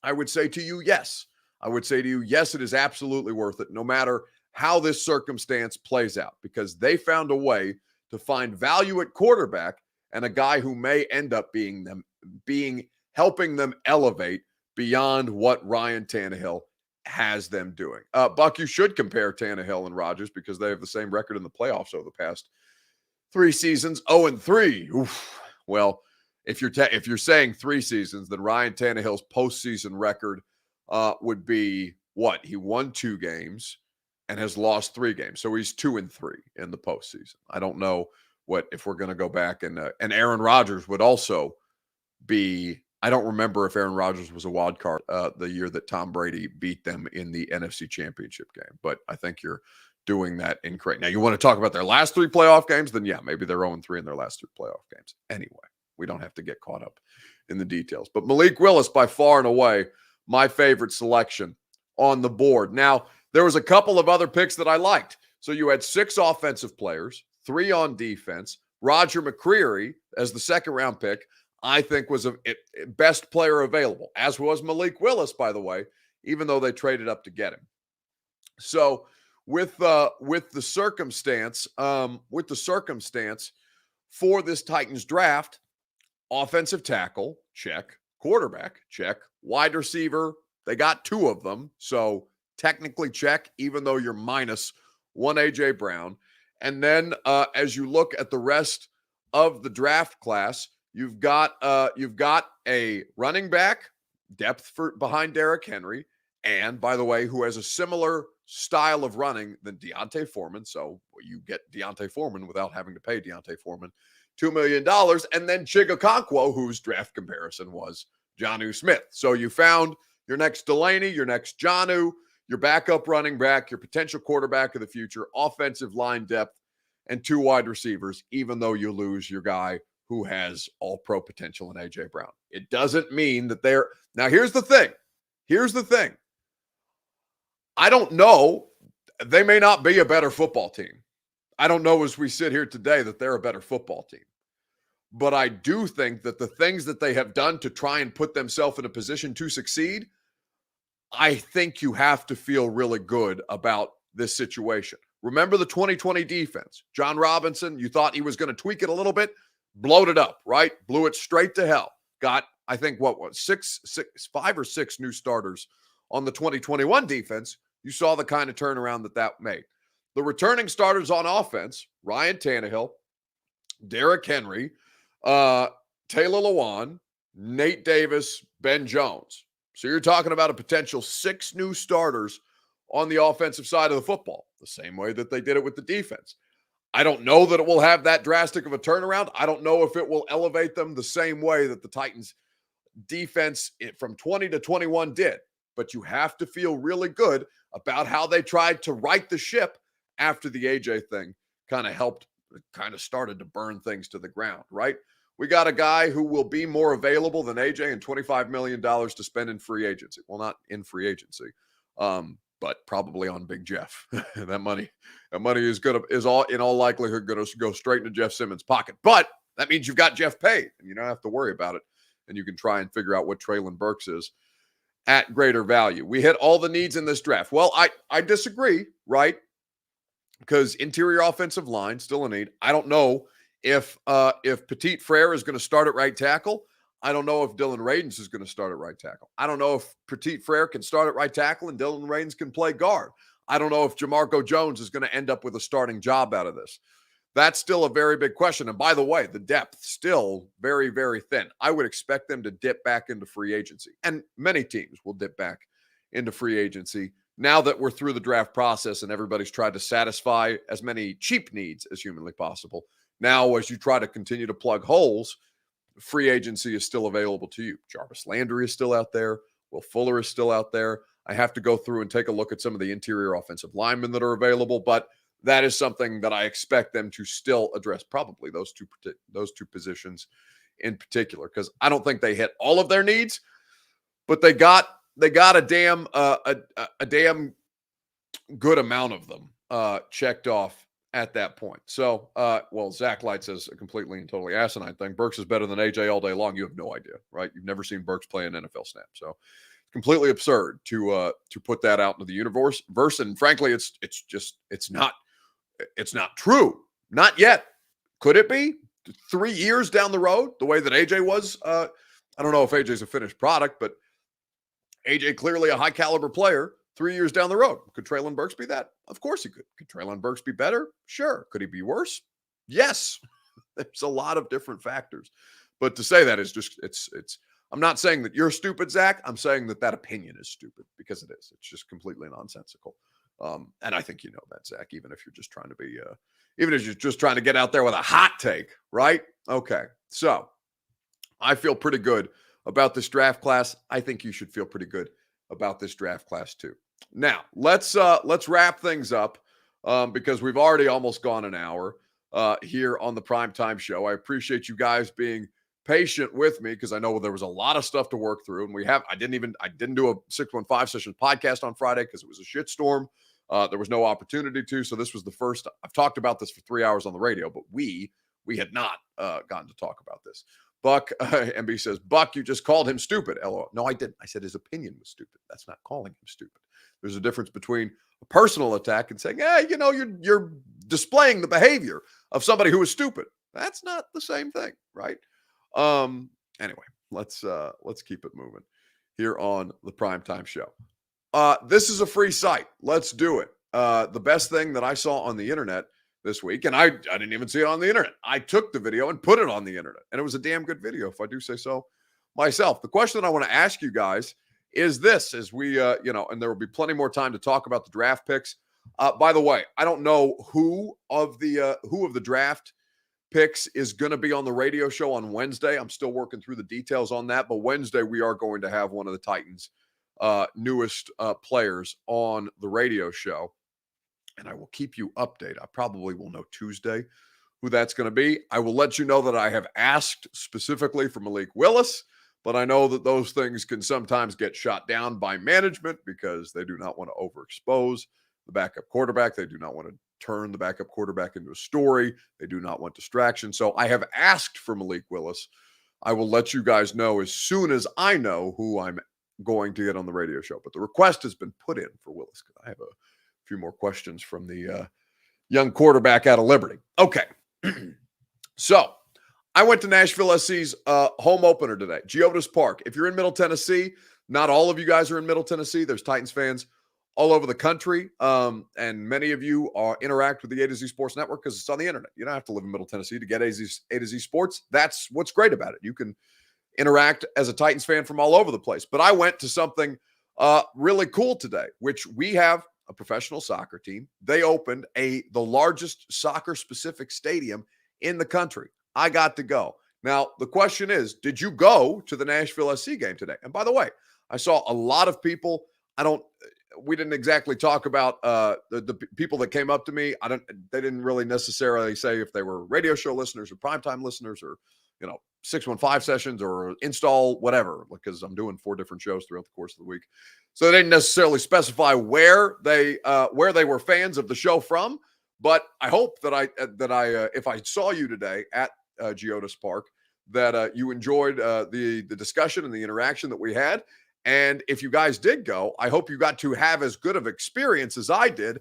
I would say to you, yes. I would say to you, yes, it is absolutely worth it, no matter how this circumstance plays out, because they found a way to find value at quarterback and a guy who may end up helping them elevate beyond what Ryan Tannehill has them doing. Buck, you should compare Tannehill and Rodgers, because they have the same record in the playoffs over the past 3 seasons, 0-3. Oof. Well, if you're saying 3 seasons, then Ryan Tannehill's postseason record would be what? He won 2 games and has lost 3 games. So he's 2-3 in the postseason. I don't know if we're going to go back and Aaron Rodgers would also be. I don't remember if Aaron Rodgers was a wild card the year that Tom Brady beat them in the NFC Championship game. But I think you're doing that incorrect. Now, you want to talk about their last 3 playoff games? Then yeah, maybe they're 0-3 in their last 3 playoff games. Anyway, we don't have to get caught up in the details. But Malik Willis, by far and away, my favorite selection on the board. Now, there was a couple of other picks that I liked. So you had 6 offensive players, 3 on defense. Roger McCreary as the second-round pick, I think was a best player available, as was Malik Willis, by the way, even though they traded up to get him. So with the circumstance for this Titans draft, offensive tackle, check. Quarterback, check. Wide receiver, they got 2 of them, so technically check, even though you're minus 1 A.J. Brown. And then as you look at the rest of the draft class, you've got a running back, depth behind Derrick Henry, and, by the way, who has a similar style of running than Deontay Foreman. So you get Deontay Foreman without having to pay Deontay Foreman $2 million. And then Chigakonkwo, whose draft comparison was Jonnu Smith. So you found your next Delaney, your next Jonnu, your backup running back, your potential quarterback of the future, offensive line depth, and 2 wide receivers, even though you lose your guy who has all-pro potential in A.J. Brown. It doesn't mean that they're – now, here's the thing. I don't know. They may not be a better football team. I don't know as we sit here today that they're a better football team. But I do think that the things that they have done to try and put themselves in a position to succeed, I think you have to feel really good about this situation. Remember the 2020 defense. John Robinson, you thought he was going to tweak it a little bit, blowed it up, right? Blew it straight to hell. Got, I think, 5 or 6 new starters on the 2021 defense. You saw the kind of turnaround that made. The returning starters on offense, Ryan Tannehill, Derrick Henry, Taylor Lewan, Nate Davis, Ben Jones. So you're talking about a potential 6 new starters on the offensive side of the football, the same way that they did it with the defense. I don't know that it will have that drastic of a turnaround. I don't know if it will elevate them the same way that the Titans defense from 20 to 21 did. But you have to feel really good about how they tried to right the ship after the AJ thing kind of started to burn things to the ground, right? we got a guy who will be more available than AJ and $25 million to spend in free agency. Well, not in free agency, but probably on Big Jeff. that money is all in all likelihood going to go straight into Jeff Simmons' pocket. But that means you've got Jeff paid, and you don't have to worry about it. And you can try and figure out what Treylon Burks is at greater value. We hit all the needs in this draft. Well, I disagree, right? Because interior offensive line, still a need. I don't know if Petit Frere is going to start at right tackle. I don't know if Dylan Radins is going to start at right tackle. I don't know if Petit Frere can start at right tackle and Dylan Radins can play guard. I don't know if Jamarco Jones is going to end up with a starting job out of this. That's still a very big question. And by the way, the depth still very, very thin. I would expect them to dip back into free agency. And many teams will dip back into free agency now that we're through the draft process and everybody's tried to satisfy as many cheap needs as humanly possible. Now, as you try to continue to plug holes, free agency is still available to you. Jarvis Landry is still out there. Will Fuller is still out there. I have to go through and take a look at some of the interior offensive linemen that are available, but that is something that I expect them to still address, probably those two positions in particular, because I don't think they hit all of their needs, but they got a damn good amount of them checked off at that point. So, well, Zach Light says a completely and totally asinine thing. Burks is better than AJ all day long. You have no idea, right? You've never seen Burks play an NFL snap. So completely absurd to put that out into the universe. And frankly, it's not true. Not yet. Could it be 3 years down the road, the way that AJ was? I don't know if AJ's a finished product, but AJ clearly a high caliber player. 3 years down the road, could Treylon Burks be that? Of course he could. Could Treylon Burks be better? Sure. Could he be worse? Yes. There's a lot of different factors. But to say that is just, it's, I'm not saying that you're stupid, Zach. I'm saying that opinion is stupid, because it is. It's just completely nonsensical. And I think you know that, Zach, even if you're just trying to be, even if you're just trying to get out there with a hot take, right? Okay. So I feel pretty good about this draft class. I think you should feel pretty good about this draft class too. Now, let's wrap things up because we've already almost gone an hour here on the Primetime Show. I appreciate you guys being patient with me because I know there was a lot of stuff to work through, and I didn't do a 615 session podcast on Friday because it was a shitstorm. There was no opportunity to, so this was the first. I've talked about this for 3 hours on the radio, but we had not gotten to talk about this. Buck, MB says, Buck, you just called him stupid. LOL. No, I didn't. I said his opinion was stupid. That's not calling him stupid. There's a difference between a personal attack and saying, you're displaying the behavior of somebody who is stupid. That's not the same thing, right? Anyway, let's keep it moving here on the Primetime Show. This is a free site. Let's do it. The best thing that I saw on the internet this week, and I didn't even see it on the internet. I took the video and put it on the internet, and it was a damn good video, if I do say so myself. The question that I want to ask you guys is this, as we, and there will be plenty more time to talk about the draft picks. By the way, I don't know who of the draft picks is going to be on the radio show on Wednesday. I'm still working through the details on that, but Wednesday we are going to have one of the Titans' newest players on the radio show. And I will keep you updated. I probably will know Tuesday who that's going to be. I will let you know that I have asked specifically for Malik Willis, but I know that those things can sometimes get shot down by management because they do not want to overexpose the backup quarterback. They do not want to turn the backup quarterback into a story. They do not want distraction. So I have asked for Malik Willis. I will let you guys know as soon as I know who I'm going to get on the radio show. But the request has been put in for Willis because I have a few more questions from the young quarterback out of Liberty. Okay. So I went to Nashville SC's home opener today, Geodis Park. If you're in Middle Tennessee, not all of you guys are in Middle Tennessee. There's Titans fans all over the country. And many of you interact with the A to Z Sports Network because it's on the internet. You don't have to live in Middle Tennessee to get A to Z Sports. That's what's great about it. You can interact as a Titans fan from all over the place. But I went to something really cool today, which we have a professional soccer team. They opened the largest soccer-specific stadium in the country. I got to go. Now, the question is, did you go to the Nashville SC game today? And by the way, I saw a lot of people. we didn't exactly talk about the people that came up to me. They didn't really necessarily say if they were radio show listeners or primetime listeners or, 615 sessions or install whatever, because I'm doing 4 different shows throughout the course of the week. So they didn't necessarily specify where they were fans of the show from. But I hope that if I saw you today at Geodis Park, that you enjoyed the discussion and the interaction that we had. And if you guys did go, I hope you got to have as good of experience as I did,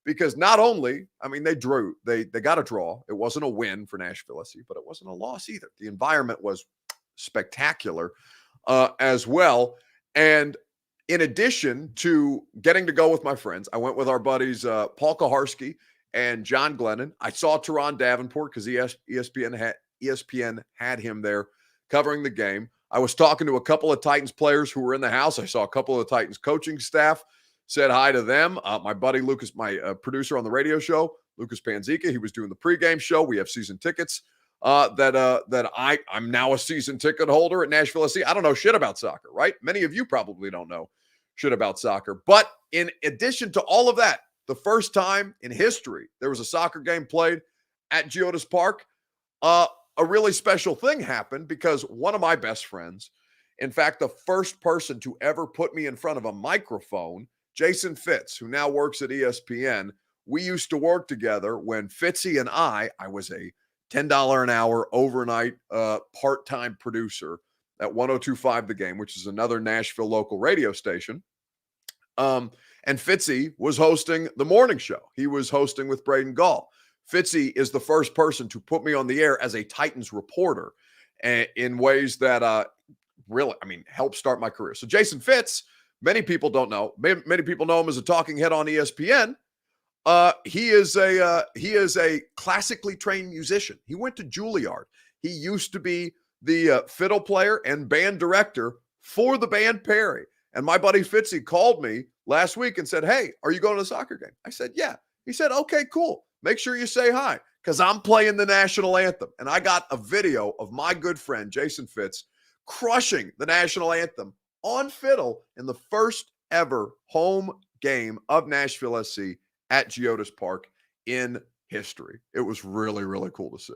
because not only, they got a draw. It wasn't a win for Nashville SC, but it wasn't a loss either. The environment was spectacular as well. And in addition to getting to go with my friends, I went with our buddies Paul Kaharski and John Glennon. I saw Teron Davenport because ESPN had him there covering the game. I was talking to a couple of Titans players who were in the house. I saw a couple of the Titans coaching staff, said hi to them. My buddy Lucas, my producer on the radio show, Lucas Panzica, he was doing the pregame show. We have season tickets that I'm now a season ticket holder at Nashville SC. I don't know shit about soccer, right? Many of you probably don't know shit about soccer. But in addition to all of that, the first time in history there was a soccer game played at Geodis Park, a really special thing happened because one of my best friends, in fact, the first person to ever put me in front of a microphone, Jason Fitz, who now works at ESPN, we used to work together when Fitzy and I was a $10 an hour overnight part-time producer at 102.5 The Game, which is another Nashville local radio station. And Fitzy was hosting the morning show. He was hosting with Braden Gall. Fitzy is the first person to put me on the air as a Titans reporter in ways that really, helped start my career. So Jason Fitz, many people don't know. Many people know him as a talking head on ESPN. He is a classically trained musician. He went to Juilliard. He used to be the fiddle player and band director for the band Perry. And my buddy Fitzy called me last week and said, "Hey, are you going to a soccer game?" I said, "Yeah." He said, "Okay, cool. Make sure you say hi because I'm playing the national anthem." And I got a video of my good friend, Jason Fitz, crushing the national anthem on fiddle in the first ever home game of Nashville SC at Geodis Park in history. It was really, really cool to see.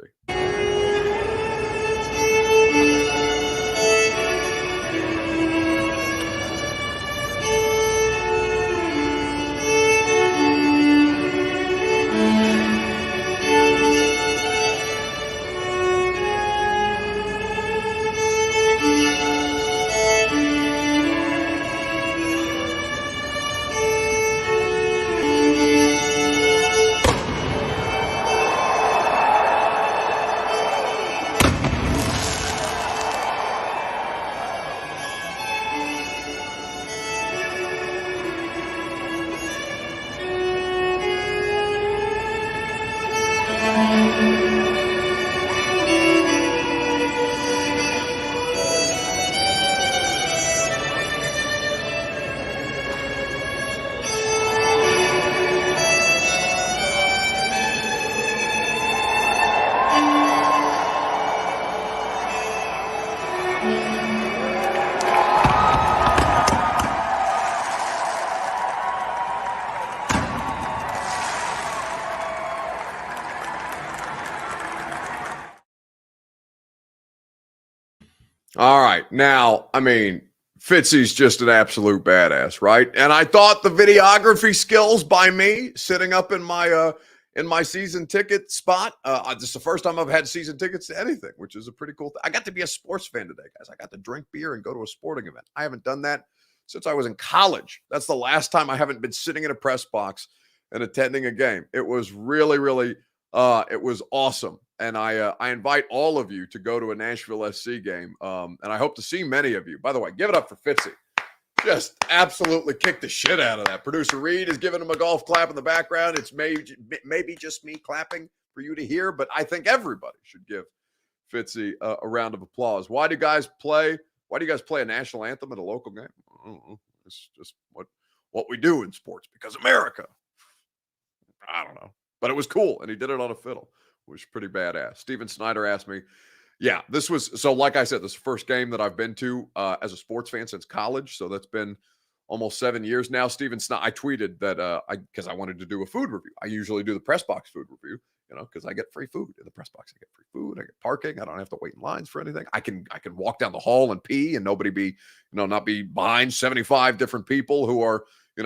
All right. Now, Fitzy's just an absolute badass, right? And I thought the videography skills by me sitting up in my season ticket spot, this is the first time I've had season tickets to anything, which is a pretty cool thing. I got to be a sports fan today, guys. I got to drink beer and go to a sporting event. I haven't done that since I was in college. That's the last time I haven't been sitting in a press box and attending a game. It was really, really, it was awesome. And I invite all of you to go to a Nashville SC game. And I hope to see many of you. By the way, give it up for Fitzy. Just absolutely kicked the shit out of that. Producer Reed is giving him a golf clap in the background. It's maybe just me clapping for you to hear, but I think everybody should give Fitzy a round of applause. Why do you guys play a national anthem at a local game? I don't know. It's just what we do in sports because America. I don't know. But it was cool, and he did it on a fiddle, which was pretty badass. Steven Snyder asked me, yeah, like I said, this is the first game that I've been to as a sports fan since college. So that's been almost 7 years now. Steven Snyder, I tweeted that because I wanted to do a food review. I usually do the press box food review, because I get free food in the press box. I get free food. I get parking. I don't have to wait in lines for anything. I can walk down the hall and pee and nobody be, not be behind 75 different people who are,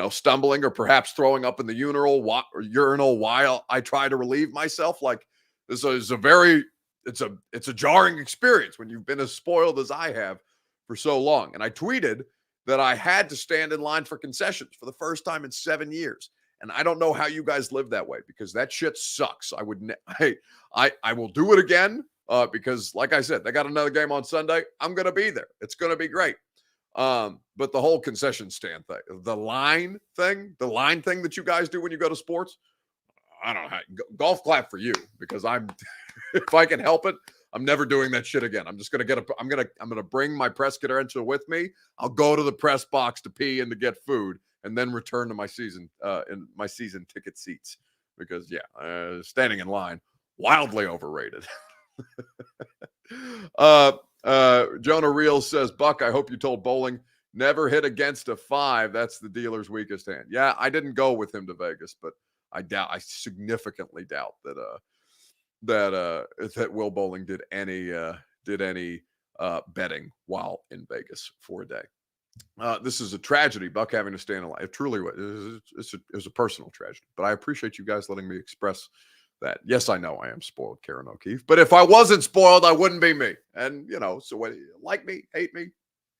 stumbling or perhaps throwing up in the urinal while I try to relieve myself. Like, this is it's a jarring experience when you've been as spoiled as I have for so long. And I tweeted that I had to stand in line for concessions for the first time in 7 years. And I don't know how you guys live that way, because that shit sucks. I will do it again because, like I said, they got another game on Sunday. I'm going to be there. It's going to be great. But the whole concession stand thing, the line thing that you guys do when you go to sports, I don't know. Golf clap for you, because if I can help it, I'm never doing that shit again. I'm just going to I'm going to bring my press credential with me. I'll go to the press box to pee and to get food, and then return to my season ticket seats, because standing in line, wildly overrated. Jonah Reels says, Buck, I hope you told Bowling never hit against a 5. That's the dealer's weakest hand. Yeah, I didn't go with him to Vegas, but I significantly doubt that Will Bowling did any betting while in Vegas for a day. This is a tragedy, Buck, having to stand in line. It truly was. It was a personal tragedy, but I appreciate you guys letting me express that. Yes, I know I am spoiled, Karen O'Keefe, but if I wasn't spoiled, I wouldn't be me. And so what, like me, hate me,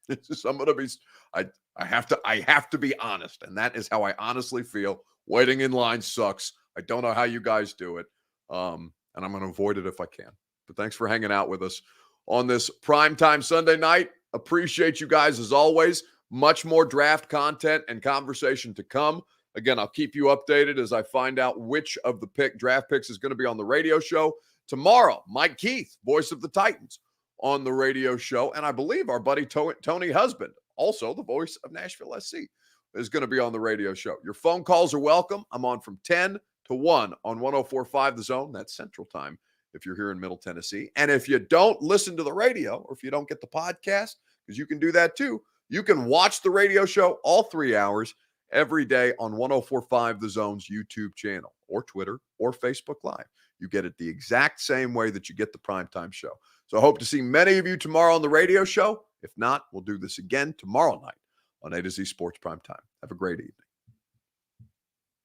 it's just, I'm gonna be. I have to be honest, and that is how I honestly feel. Waiting in line sucks. I don't know how you guys do it, and I'm going to avoid it if I can. But thanks for hanging out with us on this primetime Sunday night. Appreciate you guys as always. Much more draft content and conversation to come. Again, I'll keep you updated as I find out which of the draft picks is going to be on the radio show tomorrow. Mike Keith, voice of the Titans, on the radio show, and I believe our buddy Tony Husband, also the voice of Nashville SC, is going to be on the radio show. Your phone calls are welcome. I'm on from 10 to 1 on 104.5 The Zone. That's Central Time if you're here in Middle Tennessee. And if you don't listen to the radio, or if you don't get the podcast, because you can do that too, you can watch the radio show all 3 hours every day on 104.5 The Zone's YouTube channel, or Twitter, or Facebook Live. You get it the exact same way that you get the primetime show. So I hope to see many of you tomorrow on the radio show. If not, we'll do this again tomorrow night on A to Z Sports Primetime. Have a great evening.